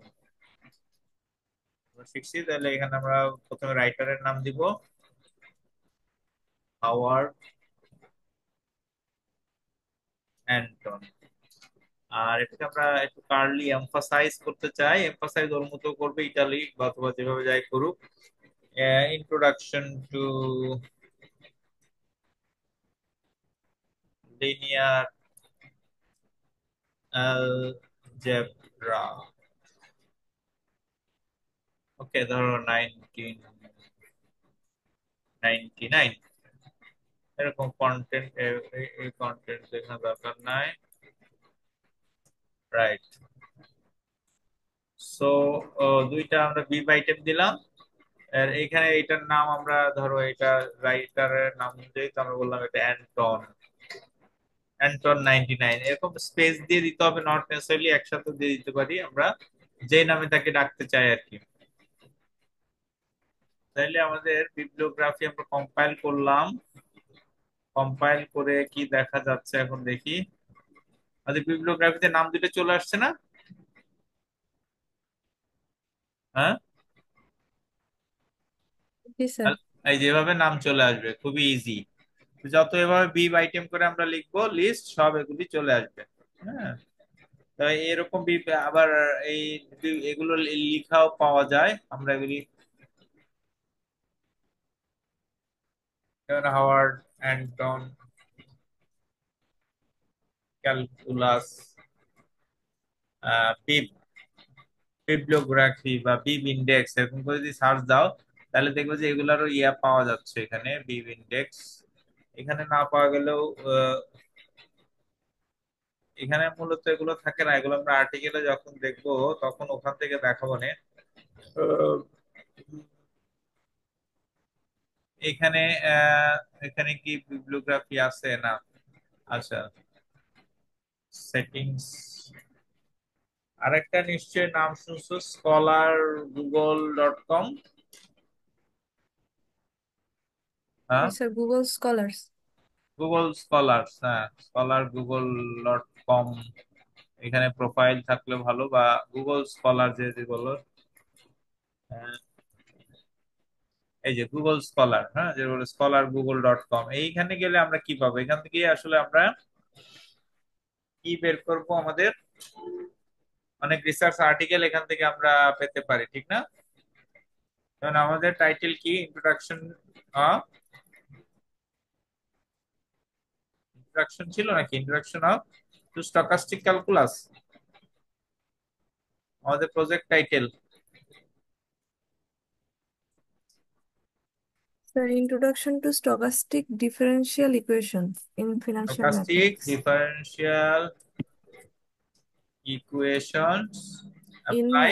শিখছি, তাহলে এখানে আমরা প্রথমে রাইটারের নাম দিব হাওয়ার্ড অ্যান্টন। আর এটাকে আমরা একটু কার্লি এমফাসাইজ করতে চাই, এমফাসাইজ ওর মতো করবে ইটালি বা অথবা যেভাবে যাই করুক। Introduction to linear algebra. Okay, ধরো 1999 এরকম কন্টেন্ট। এই কন্টেন্ট এখানে দরকার নাই, রাইট। সো দুইটা আমরা বিব আইটেম দিলাম। আর এখানে এটার নাম আমরা ধরো, এটা রাইটারের নাম যেহেতু আমরা বললাম এটা অ্যান্টন, অ্যান্টন 99, এরকম স্পেস দিয়ে দিতে হবে, নট নেসেসারিলি একসাথে দিয়ে দিতে পারি আমরা, যে নামে তাকে ডাকতে চাই আর কি। তাইলে আমাদের বিবলিওগ্রাফি আমরা কম্পাইল করলাম, কম্পাইল করে কি দেখা যাচ্ছে এখন দেখি। আমাদের বিবলিওগ্রাফিতে নাম দুটো চলে আসছে না? হ্যাঁ। জি স্যার। এই যেভাবে নাম চলে আসবে, খুবই ইজি। যত এভাবে বিব আইটেম করে আমরা লিখবো লিস্ট, সব এগুলি চলে আসবে। হ্যাঁ। তো এরকম আবার এই এগুলো লিখাও পাওয়া যায়, আমরা এগুলি যেমন হাওয়ার্ড অ্যান্টন ক্যালকুলাস পিপ বিবলিওগ্রাফি বা বিব ইন্ডেক্স, এরকম করে যদি সার্চ দাও তাহলে দেখবে যে এগুলারও পাওয়া যাচ্ছে এখানে, বিব ইন্ডেক্স। এখানে না পাওয়া গেলেও এখানে মূলত এগুলো থাকে না, এগুলো আমরা আর্টিকেলে যখন দেখবো তখন ওখান থেকে দেখাবো না। আহ, এখানে এখানে কি বিবলিওগ্রাফি আছে না? আচ্ছা, সেটিংস, আরেকটা নিশ্চয় নাম শুনছো, scholar google.com। জি হ্যাঁ, sir, Google scholars. Google scholars, হ্যাঁ, scholar google.com। এখানে প্রোফাইল থাকলে ভালো, বা গুগল স্কলার যে যে বলো। আহ, এই যে গুগল স্কলার, হ্যাঁ, যে বলে scholar google.com, এইখানে গেলে আমরা কি পাবো, এখান থেকে আসলে আমরা কি বের করব, আমাদের অনেক রিসার্চ আর্টিকেল এখান থেকে আমরা পেতে পারি, ঠিক না? যেমন আমাদের টাইটেল কি, ইন্ট্রোডাকশন ছিল নাকি, introduction of to stochastic calculus, আমাদের project title. Sir, introduction to stochastic differential equation in financial stochastic mathematics. Differential equations in apply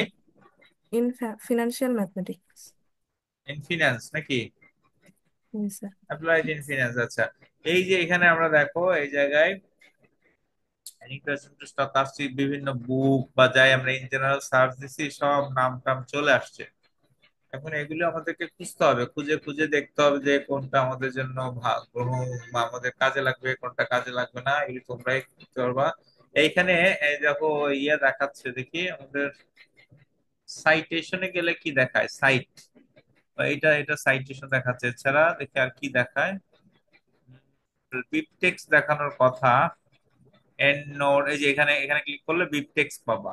in financial mathematics. In finance নাকি, জি স্যার। অ্যাপ্লাইড ইন ফিনান্স, আচ্ছা। এই যে এখানে আমরা দেখো এই জায়গায় ইন্ট্রোডাকশন টু স্টকাস্টিক, বিভিন্ন বুক বা যাই আমরা ইন জেনারেল সার্চ দিছি, সব নাম টাম চলে আসছে। এখন এগুলো আমাদেরকে খুঁজতে হবে, খুঁজে খুঁজে দেখতে হবে যে কোনটা আমাদের জন্য বা আমাদের কাজে লাগবে, কোনটা কাজে লাগবে না, এগুলি তোমরাই করতে পারবা। এইখানে এই দেখো ইয়ে দেখাচ্ছে, দেখি আমাদের সাইটেশনে গেলে কি দেখায়, সাইট, এটা এটা সাইটেশন দেখাচ্ছে, এছাড়া দেখি আর কি দেখায়, বিবটেক্স দেখানোর কথা। এন্ড নোড, এই যে এখানে এখানে ক্লিক করলে বিবটেক্স পাবা।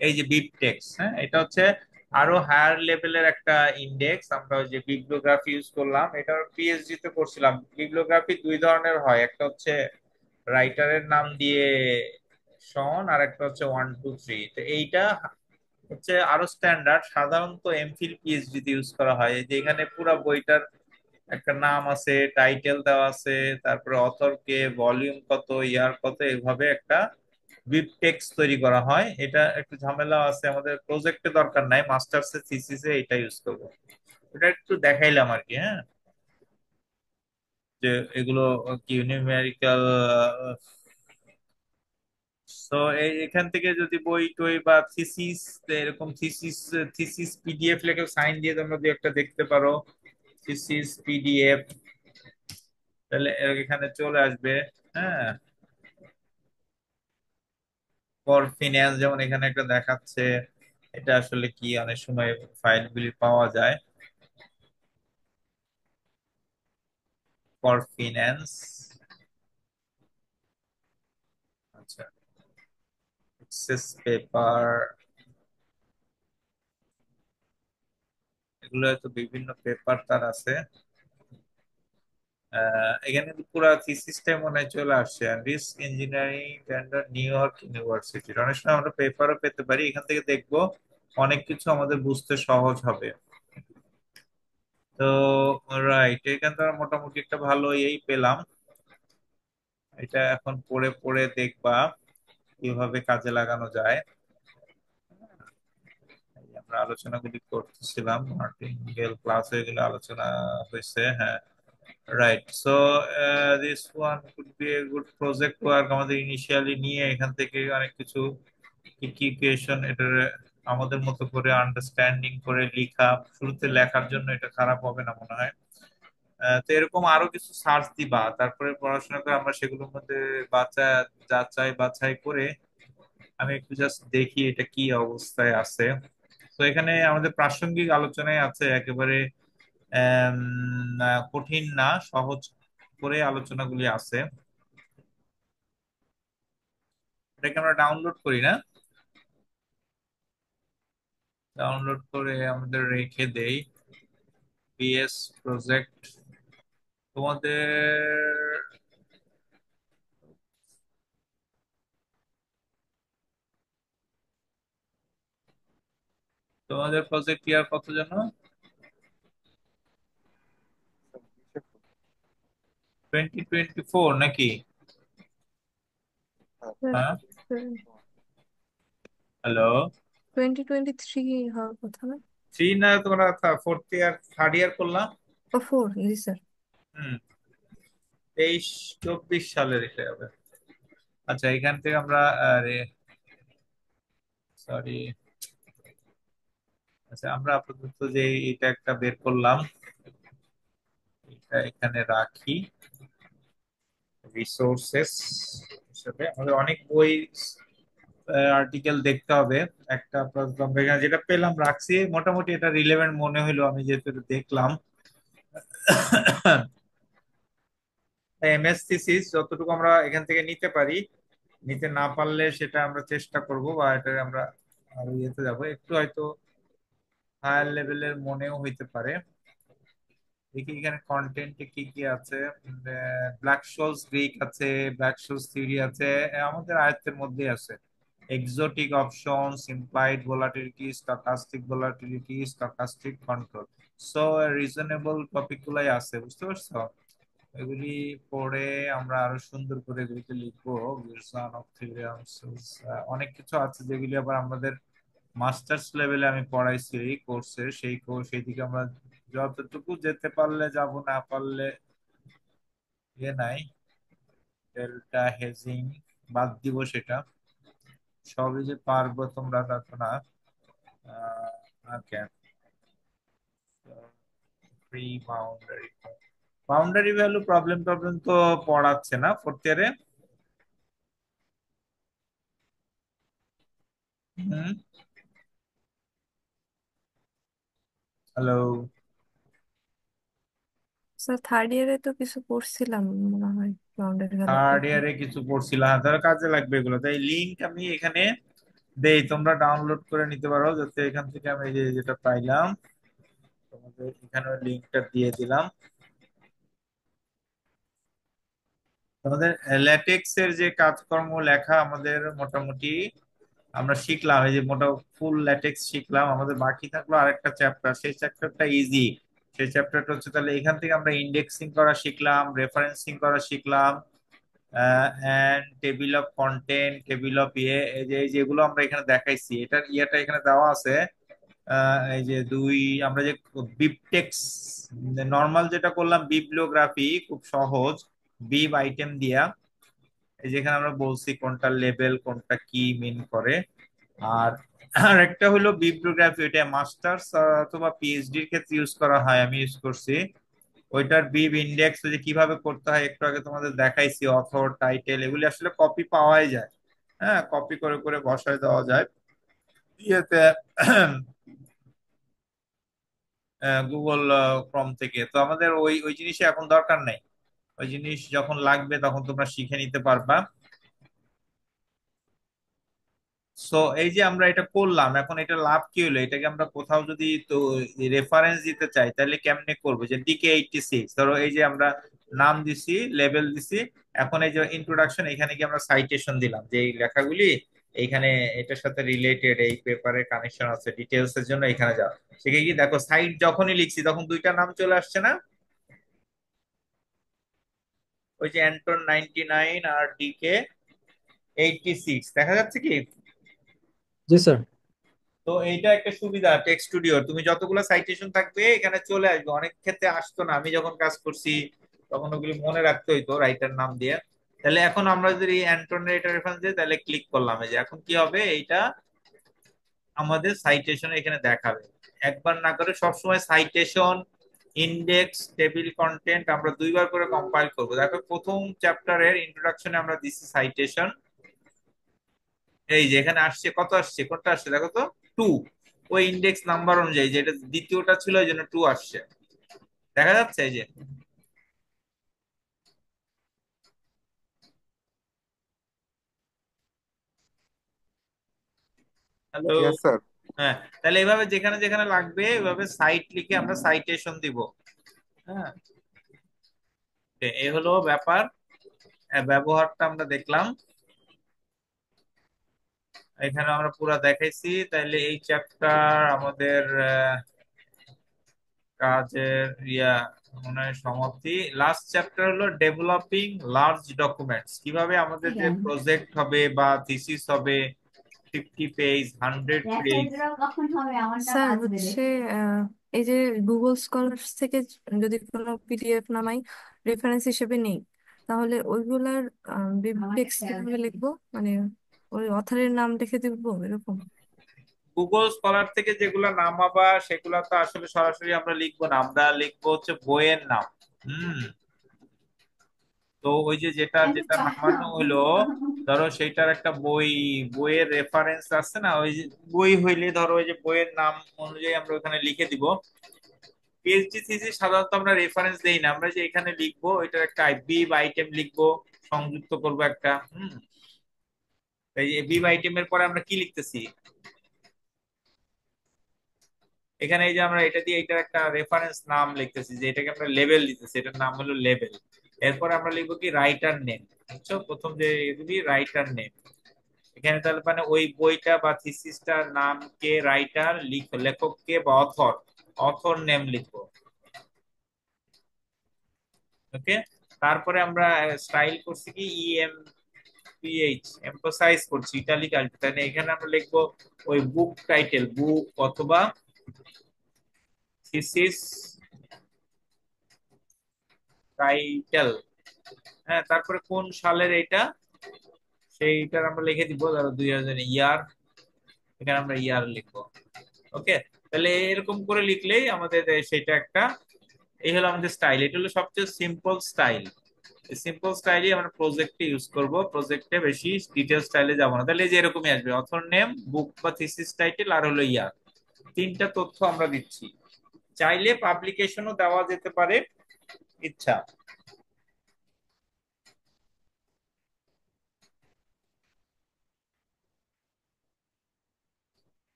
এই যে বিবটেক্স, হ্যাঁ, এটা হচ্ছে আরো হায়ার লেভেলের একটা ইন্ডেক্স। আমরা ওই যে বিবলিওগ্রাফি ইউজ করলাম, এটা পিএইচডি তে করছিলাম। বিবলিওগ্রাফি দুই ধরনের হয়, একটা হচ্ছে রাইটারের নাম দিয়ে সন, আর একটা হচ্ছে 1 2 3। তো এইটা হচ্ছে আরো স্ট্যান্ডার্ড, সাধারণত এমফিল পিএইচডি তে ইউজ করা হয়। এই যে এখানে পুরো বইটার একটা নাম আছে, টাইটেল দেওয়া আছে, তারপরে অথর কে, ভলিউম কত, ইয়ার কত, এইভাবে একটা বিব টেক্সট তৈরি করা হয়। এটা একটু ঝামেলা আছে, আমাদের প্রজেক্টে দরকার নাই, মাস্টার্স এর থিসিসে এটা ইউজ করবো। এটা একটু দেখাইলাম আর কি, হ্যাঁ, যে এগুলো কি নিউমেরিক্যাল। তো এখান থেকে যদি বই টই বা থিসিস, এরকম থিসিস, থিসিস পিডিএফ লেখে সাইন দিয়ে তোমরা দু একটা দেখতে পারো, থিসিস পিডিএফ, তাহলে এখানে চলে আসবে। হ্যাঁ, ফর ফিন্যান্স যেমন এখানে একটা দেখাচ্ছে, এটা আসলে কি, অনেক সময় ফাইলগুলি পাওয়া যায়। ফর ফিন্যান্স, আচ্ছা, এক্সেস পেপার, এগুলো তো বিভিন্ন পেপার তার আছে। এখানে কিন্তু পুরো থিসিসটাই মনে হয় চলে আসছে। Risk engineering vendor, new York university. অনেক সময় আমরা পেপারও পেতে পারি, এখান থেকে দেখবো অনেক কিছু আমাদের বুঝতে সহজ হবে। তো রাইট, এখান থেকে মোটামুটি একটা ভালো এই পেলাম। এটা এখন পড়ে পড়ে দেখবা কিভাবে কাজে লাগানো যায়। এই যে আমরা আলোচনাগুলি করতেছিলাম, মার্টিনগেল ক্লাস হয়ে গেলে আলোচনা হয়েছে, হ্যাঁ। Right, so this one could B a good project work. আমাদের ইনিশিয়ালি নিয়ে এখান থেকে অনেক কিছু কি কি ইকুয়েশন, এটার আমাদের মতো করে আন্ডারস্ট্যান্ডিং করে লিখা, শুরুতে লেখার জন্য এটা খারাপ হবে না মনে হয়। তো এরকম আরো কিছু সার্চ দিবা, তারপরে পড়াশোনা করে আমরা সেগুলোর মধ্যে বাচ্চা যাচাই বাছাই করে আমি একটু জাস্ট দেখি এটা কি অবস্থায় আছে। তো এখানে আমাদের প্রাসঙ্গিক আলোচনায় আছে, একেবারে কঠিন না, সহজ করে আলোচনাগুলি আছে। এটাকে আমরা ডাউনলোড করি না, ডাউনলোড করে আমাদের রেখে দেই। পিএস প্রজেক্ট, তোমাদের তোমাদের প্রজেক্ট ইয়ার কত জানো? 2024 নাকি? হ্যাঁ, হ্যালো। 2023 হওয়ার কথা না? থ্রি না, তোমরা ফোর্থ ইয়ার থার্ড ইয়ার করলাম। ও 4, জি স্যার। হুম, 23 24 সালের এটা হবে। আচ্ছা, এখান থেকে আমরা, আরে সরি, আচ্ছা আমরা আপাতত যে এটা একটা বের করলাম, এটা এখানে রাখি। রিসোর্সেস হিসেবে আমাদের অনেক বই আর্টিকেল দেখতে হবে। একটা আপাতত আমরা এখানে যেটা পেলাম রাখছি, মোটামুটি এটা রিলেভেন্ট মনে হলো আমি যেহেতু এটা দেখলাম। এমএস থিসিস যতটুকু আমরা এখান থেকে নিতে পারি, নিতে না পারলে সেটা আমরা চেষ্টা করব, বা এটা আমরা আরো ইয়েতে যাবো, একটু হয়তো হায়ার লেভেলের মনেও হইতে পারে। দেখি এখানে কন্টেন্টে কি কি আছে। ব্ল্যাক শোলস গ্রিক আছে, ব্ল্যাক শোলস থিওরি আছে, আমাদের আয়ত্তের মধ্যেই আছে। Exotic options, implied volatility, stochastic volatility, stochastic control. So reasonable topic গুলাই আছে, বুঝতে পারছো? এগুলি পড়ে আমরা আরো সুন্দর করে এগুলিকে লিখবো। উইলসন অফ থিওরামস, অনেক কিছু আছে যেগুলি আবার আমাদের মাস্টার্স লেভেলে আমি পড়াইছি এই কোর্সে, সেই কোর্স সেই দিকে আমরা যতটুকু যেতে পারলে যাব, না পারলে ইয়ে নাই, ডেল্টা হেজিং বাদ দিব সেটা। সবই যে পারবো তোমরা তা তো না। Okay, pre boundary, boundary value problem টবলেম তো পড়াচ্ছে না ফোর্থ ইয়ারে? হুম। হ্যালো। স্যার থার্ড ইয়ারে তো কিছু পড়ছিলাম মনে হয় ক্লাউড থার্ড ডেভেলপমেন্ট। ইয়ারে কিছু পড়ছিলাম, হ্যাঁ, তার কাজে লাগবে এগুলো। তাই লিংক আমি এখানে দেই, তোমরা ডাউনলোড করে নিতে পারো, যাতে এখান থেকে আমি যেটা পাইলাম তোমাদের এখানে লিংকটা দিয়ে দিলাম। আমাদের ল্যাটেক্স এর যে কাজকর্ম লেখা আমাদের মোটামুটি আমরা শিখলাম, এই যে মোটা ফুল ল্যাটেক্স শিখলাম। আমাদের বাকি থাকলো আরেকটা চ্যাপ্টার, সেই চ্যাপ্টারটা ইজি। সেই চ্যাপ্টারটা হচ্ছে, তাহলে এখান থেকে আমরা ইন্ডেক্সিং করা শিখলাম, রেফারেন্সিং করা শিখলাম, and table of content, table of ইয়ে, এই যে যেগুলো আমরা এখানে দেখাইছি, এটার ইয়েটা এখানে দেওয়া আছে। এই যে দুই, আমরা যে বিবটেক্স নর্মাল যেটা করলাম, বিবলিওগ্রাফি খুব সহজ, বিব আইটেম দিয়া, এই যেখানে আমরা বলছি কোনটা লেবেল কোনটা কি মিন করে। আর আরেকটা হলো বিবলিওগ্রাফি, এটা মাস্টার্স অথবা পিএইচডি এর ক্ষেত্রে ইউজ করা হয়, আমি ইউজ করছি। ওইটার বিব ইন্ডেক্স যে কিভাবে করতে হয় একটু আগে তোমাদের দেখাইছি, অথর টাইটেল এগুলি আসলে কপি পাওয়াই যায়। হ্যাঁ, কপি করে করে বসায় দেওয়া যায় ইয়েতে, গুগল ক্রোম থেকে। তো আমাদের ওই ওই জিনিসে এখন দরকার নাই, ওই জিনিস যখন লাগবে তখন তোমরা শিখে নিতে পারবা। সো এই যে আমরা এটা করলাম, এখন এটা লাভ কি হলো, এটাকে আমরা কোথাও যদি তো রেফারেন্স দিতে চাই তাহলে কেমনে করবো? যে DK86 ধরো, এই যে আমরা নাম দিছি, লেবেল দিছি, এখন এই যে ইন্ট্রোডাকশন, এখানে কি আমরা সাইটেশন দিলাম যে এই লেখাগুলি এইখানে এটার সাথে রিলেটেড, এই পেপারের কানেকশন আছে, ডিটেলস এর জন্য এখানে যাও। সেখানে কি দেখো, সাইট যখনই লিখছি তখন দুইটা নাম চলে আসছে না? ওই যে অ্যান্টন 99 আর DK86 দেখা যাচ্ছে কি? জি স্যার। তো এইটা একটা সুবিধা টেক্সট স্টুডিওর, তুমি যতগুলো সাইটেশন থাকবে এখানে চলে আসবে। অনেক ক্ষেত্রে আসতো না, আমি যখন কাজ করছি তখন ওগুলি মনে রাখতে হইতো রাইটার নাম দিয়ে। তাহলে এখন আমরা যদি অ্যান্টনের এটা রেফারেন্স দিই, তাহলে ক্লিক করলাম, এই যে এখন কি হবে, এইটা আমাদের সাইটেশন এখানে দেখাবে। একবার না করে সবসময় সাইটেশন, ইন্ডেক্স, টেবিল কন্টেন্ট আমরা দুইবার করে কম্পাইল করব। দেখো প্রথম চ্যাপ্টারের ইন্ট্রোডাকশনে আমরা দিচ্ছি সাইটেশন, এই যে এখানে আসছে, কত আসছে, কোনটা আসছে দেখো তো, 2। ওই ইন্ডেক্স নাম্বার অনুযায়ী, যেটা দ্বিতীয়টা ছিল এই জন্য 2 আসছে, দেখা যাচ্ছে এই যে। হ্যালো। Yes, sir. হ্যাঁ, তাহলে এইভাবে যেখানে যেখানে লাগবে এভাবে সাইট লিখে আমরা সাইটেশন দিব। হ্যাঁ, এই হলো ব্যাপার, ব্যবহারটা আমরা দেখলাম, এখানে আমরা পুরো দেখাইছি। তাইলে এই চ্যাপ্টার আমাদের কাজের মনে হয় সমাপ্তি। লাস্ট চ্যাপ্টার হলো ডেভেলপিং লার্জ ডকুমেন্টস, কিভাবে আমাদের যে প্রজেক্ট হবে বা থিসিস হবে, 50 পেজ, 100 পেজ। স্যার হচ্ছে আহ, এই যে গুগল স্কলার্স থেকে যদি কোনো পিডিএফ নামাই রেফারেন্স হিসেবে নেই, তাহলে ওইগুলার টেক্সট কিভাবে লিখবো? মানে ওই অথরের নাম লিখে দিবো এরকম? গুগল স্কলার থেকে যেগুলা নামাবা সেগুলা তো আসলে সরাসরি আমরা লিখবো না, আমরা লিখবো হচ্ছে বইয়ের নাম। হুম। তো ওই যে যেটা যেটা নামানো হলো, ধরো সেইটার একটা বই, বইয়ের রেফারেন্স আছে না, ওই যে বই হইলে ধরো ওই যে বইয়ের নাম অনুযায়ী আমরা ওখানে লিখে দিব। পিএইচডি থিসিস সাধারণত আমরা রেফারেন্স দেই না, আমরা যে এখানে লিখবো এটার একটা বিব আইটেম লিখবো, সংযুক্ত করব একটা। হুম। এই যে বিব আইটেমের পরে আমরা কি লিখতেছি, এখানে এই যে আমরা এটা দিয়ে এটার একটা রেফারেন্স নাম লিখতেছি, যে এটাকে আমরা লেবেল দিতেছি, এটার নাম হলো লেবেল। এরপর আমরা লিখবো কি, রাইটার নেম। বুঝছো, প্রথম যে এগুলি রাইটার নেম, এখানে তাহলে মানে ওই বইটা বা থিসিসটার নাম কে, রাইটার লেখক কে বা অথর, অথর নেম লিখবো। ওকে। তারপরে আমরা স্টাইল করছি কি, এমফাসাইজ করছি, ইটালিক আল্ট, তাহলে এখানে আমরা লিখবো ওই বুক টাইটেল, বুক অথবা থিসিস টাইটেল। হ্যাঁ, তারপরে কোন সালের এটা সেইটার আমরা লিখে দিব, ধরো 2000 ইয়ার, এখানে আমরা ইয়ার লিখবো। ওকে। তাহলে এরকম করে লিখলেই আমাদের সেটা একটা, এই হলো আমাদের স্টাইল, এটা হলো সবচেয়ে সিম্পল স্টাইল। সিম্পল স্টাইলে আমরা প্রজেক্টে ইউজ করব, প্রজেক্টে বেশি ডিটেল স্টাইলে যাব না। তাহলে এই যে এরকমই আসবে, অথর নেম, বুক বা থিসিস টাইটেল, আর হলো ইয়ার, তিনটা তথ্য আমরা দিচ্ছি। চাইলে পাবলিকেশনও দেওয়া যেতে পারে ইচ্ছা।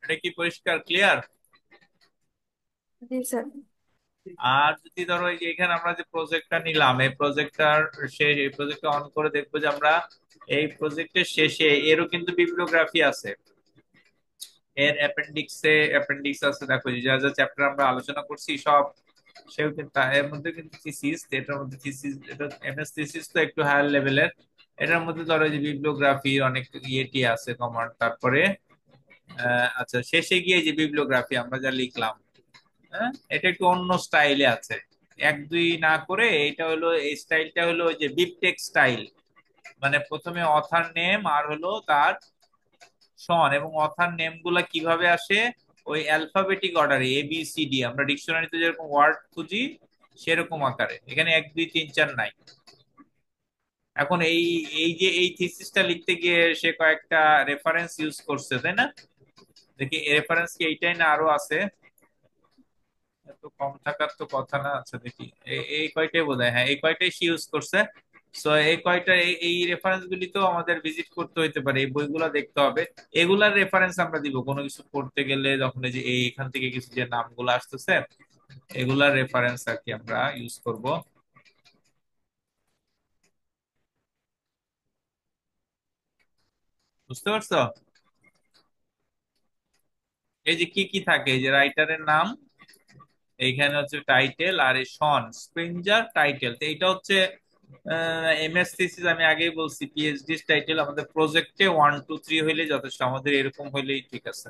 এটা কি পরিষ্কার, ক্লিয়ার? জি স্যার। আর যদি ধরো এই যে এখানে আমরা যে প্রজেক্টটা নিলাম, এই প্রজেক্টটার শেষ, এই প্রজেক্টটা অন করে দেখবো যে আমরা এই প্রজেক্টের শেষে এরও কিন্তু বিবলিওগ্রাফি আছে, এর অ্যাপেন্ডিক্স আছে। দেখো যে যা যা চ্যাপ্টার আমরা আলোচনা করছি সব, সেও কিন্তু এর মধ্যে কিন্তু থিসিস, এটার মধ্যে থিসিস, এটা এমএস থিসিস তো একটু হায়ার লেভেলের। এটার মধ্যে ধরো যে বিবলিওগ্রাফি অনেক ইয়েটি আছে কমান্ড। তারপরে আচ্ছা, শেষে গিয়ে যে বিবলিওগ্রাফি আমরা যা লিখলাম, হ্যাঁ, এটা একটু অন্য স্টাইলে আছে। এক দুই না করে এটা হলো, এই স্টাইলটা হলো ওই যে বিবটেক্স স্টাইল। মানে প্রথমে অথার নেম আর হলো তার সন, এবং অথার নেম গুলা কিভাবে আসে, ওই অ্যালফাবেটিক অর্ডারে এ বি সি ডি, আমরা ডিকশনারিতে যেরকম ওয়ার্ড খুঁজি সেরকম আকারে। এখানে এক দুই তিন চার নাই। এখন এই এই যে এই থিসিসটা লিখতে গিয়ে সে কয়েকটা রেফারেন্স ইউজ করছে, তাই না? দেখি রেফারেন্স কি এইটাই না আরো আছে? এত কম থাকার তো কথা না। আচ্ছা দেখি, এই কয়টাই বোধহয়, হ্যাঁ এই কয়টাই সে ইউজ করছে। সো এই কয়টা, এই রেফারেন্স গুলি তো আমাদের ভিজিট করতে হইতে পারে, এই বইগুলা দেখতে হবে। এগুলার রেফারেন্স আমরা দিব কোনো কিছু পড়তে গেলে, যখন এই যে এইখান থেকে কিছু যে নামগুলো আসতেছে, এগুলার রেফারেন্স আর কি আমরা ইউজ করব। বুঝতে পারছো? এই যে কি কি থাকে, এই যে রাইটারের নাম, এইখানে হচ্ছে টাইটেল, আর এই শন স্প্রিঞ্জার টাইটেল। তো এইটা হচ্ছে এমএস থিসিস, আমি আগেই বলছি পিএইচডি টাইটেল। আমাদের প্রজেক্টে 1 2 3 হইলে যথেষ্ট, আমাদের এরকম হইলেই ঠিক আছে।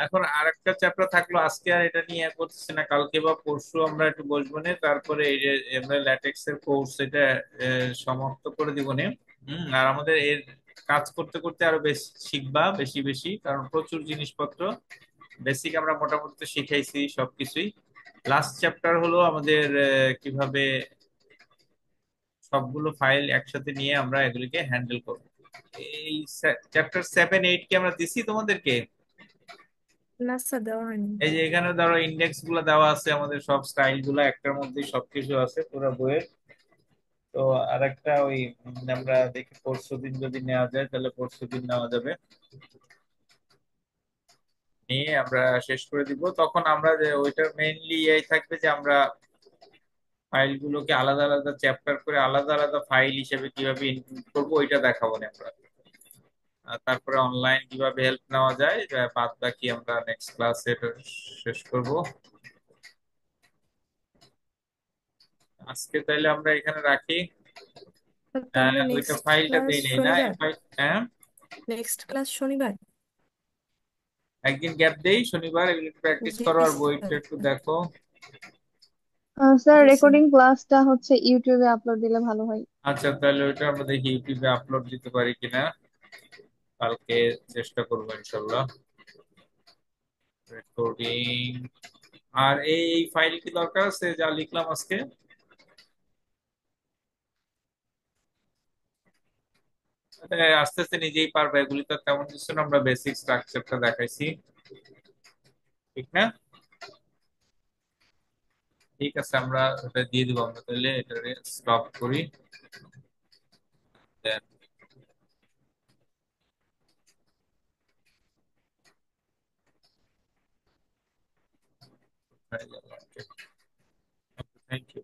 এখন আরেকটা চ্যাপ্টার থাকলো, আজকে আর এটা নিয়ে করতেছি না, কালকে বা পরশু আমরা একটু বসবো নে, তারপরে এই যে আমরা ল্যাটেক্স এর কোর্স এটা সমাপ্ত করে দিব নে। আর আমাদের এর কাজ করতে করতে আরো বেশি শিখবা, বেশি বেশি, কারণ প্রচুর জিনিসপত্র বেসিক আমরা মোটামুটি তো শিখাইছি সবকিছুই। লাস্ট চ্যাপ্টার হলো আমাদের কিভাবে সবগুলো ফাইল একসাথে নিয়ে আমরা এগুলিকে হ্যান্ডেল করব। এই চ্যাপ্টার 7 8 কি আমরা দিছি তোমাদেরকে? না স্যার, দেওয়া হয়নি। এই যে এখানে ধরো ইন্ডেক্স গুলো দেওয়া আছে, আমাদের সব স্টাইল গুলো একটার মধ্যেই সবকিছু আছে পুরো বইয়ের। তো আর একটা ওই আমরা দেখি পরশু দিন যদি নেওয়া যায়, তাহলে পরশু দিন নেওয়া যাবে, নিয়ে আমরা শেষ করে দিব। তখন আমরা যে ওইটার মেইনলি এই থাকবে যে আমরা ফাইলগুলোকে আলাদা আলাদা চ্যাপ্টার করে আলাদা আলাদা ফাইল হিসেবে কিভাবে ইনক্লুড করবো ওইটা দেখাবো না আমরা। আর তারপরে অনলাইন কিভাবে হেল্প নেওয়া যায়, বাদ বাকি আমরা নেক্সট ক্লাসে শেষ করব। আজকে তাইলে আমরা এখানে রাখি। তাহলে ওইটা নেক্সট ফাইলটা ক্লাস দেই নেই না, শনিবার। হ্যাঁ, নেক্সট ক্লাস শনিবার। একদিন গ্যাপ দেই, শনিবার এগুলো প্র্যাকটিস জি করো আর বইটা স্যার। একটু দেখো। স্যার জি স্যার। রেকর্ডিং ক্লাসটা হচ্ছে ইউটিউবে আপলোড দিলে ভালো হয়। আচ্ছা তাহলে ওইটা আমরা দেখি ইউটিউবে আপলোড দিতে পারি কিনা, কালকে চেষ্টা করবো ইনশাল্লাহ। রেকর্ডিং। আর এই ফাইল কি দরকার আছে যা লিখলাম আজকে? আস্তে আস্তে নিজেই পারবে, এগুলি তো তেমন কিছু না, আমরা বেসিক স্ট্রাকচারটা দেখাইছি, ঠিক না? ঠিক আছে, আমরা ওটা দিয়ে দিব। আমরা তাহলে এটা স্টপ করি। Then, thank you.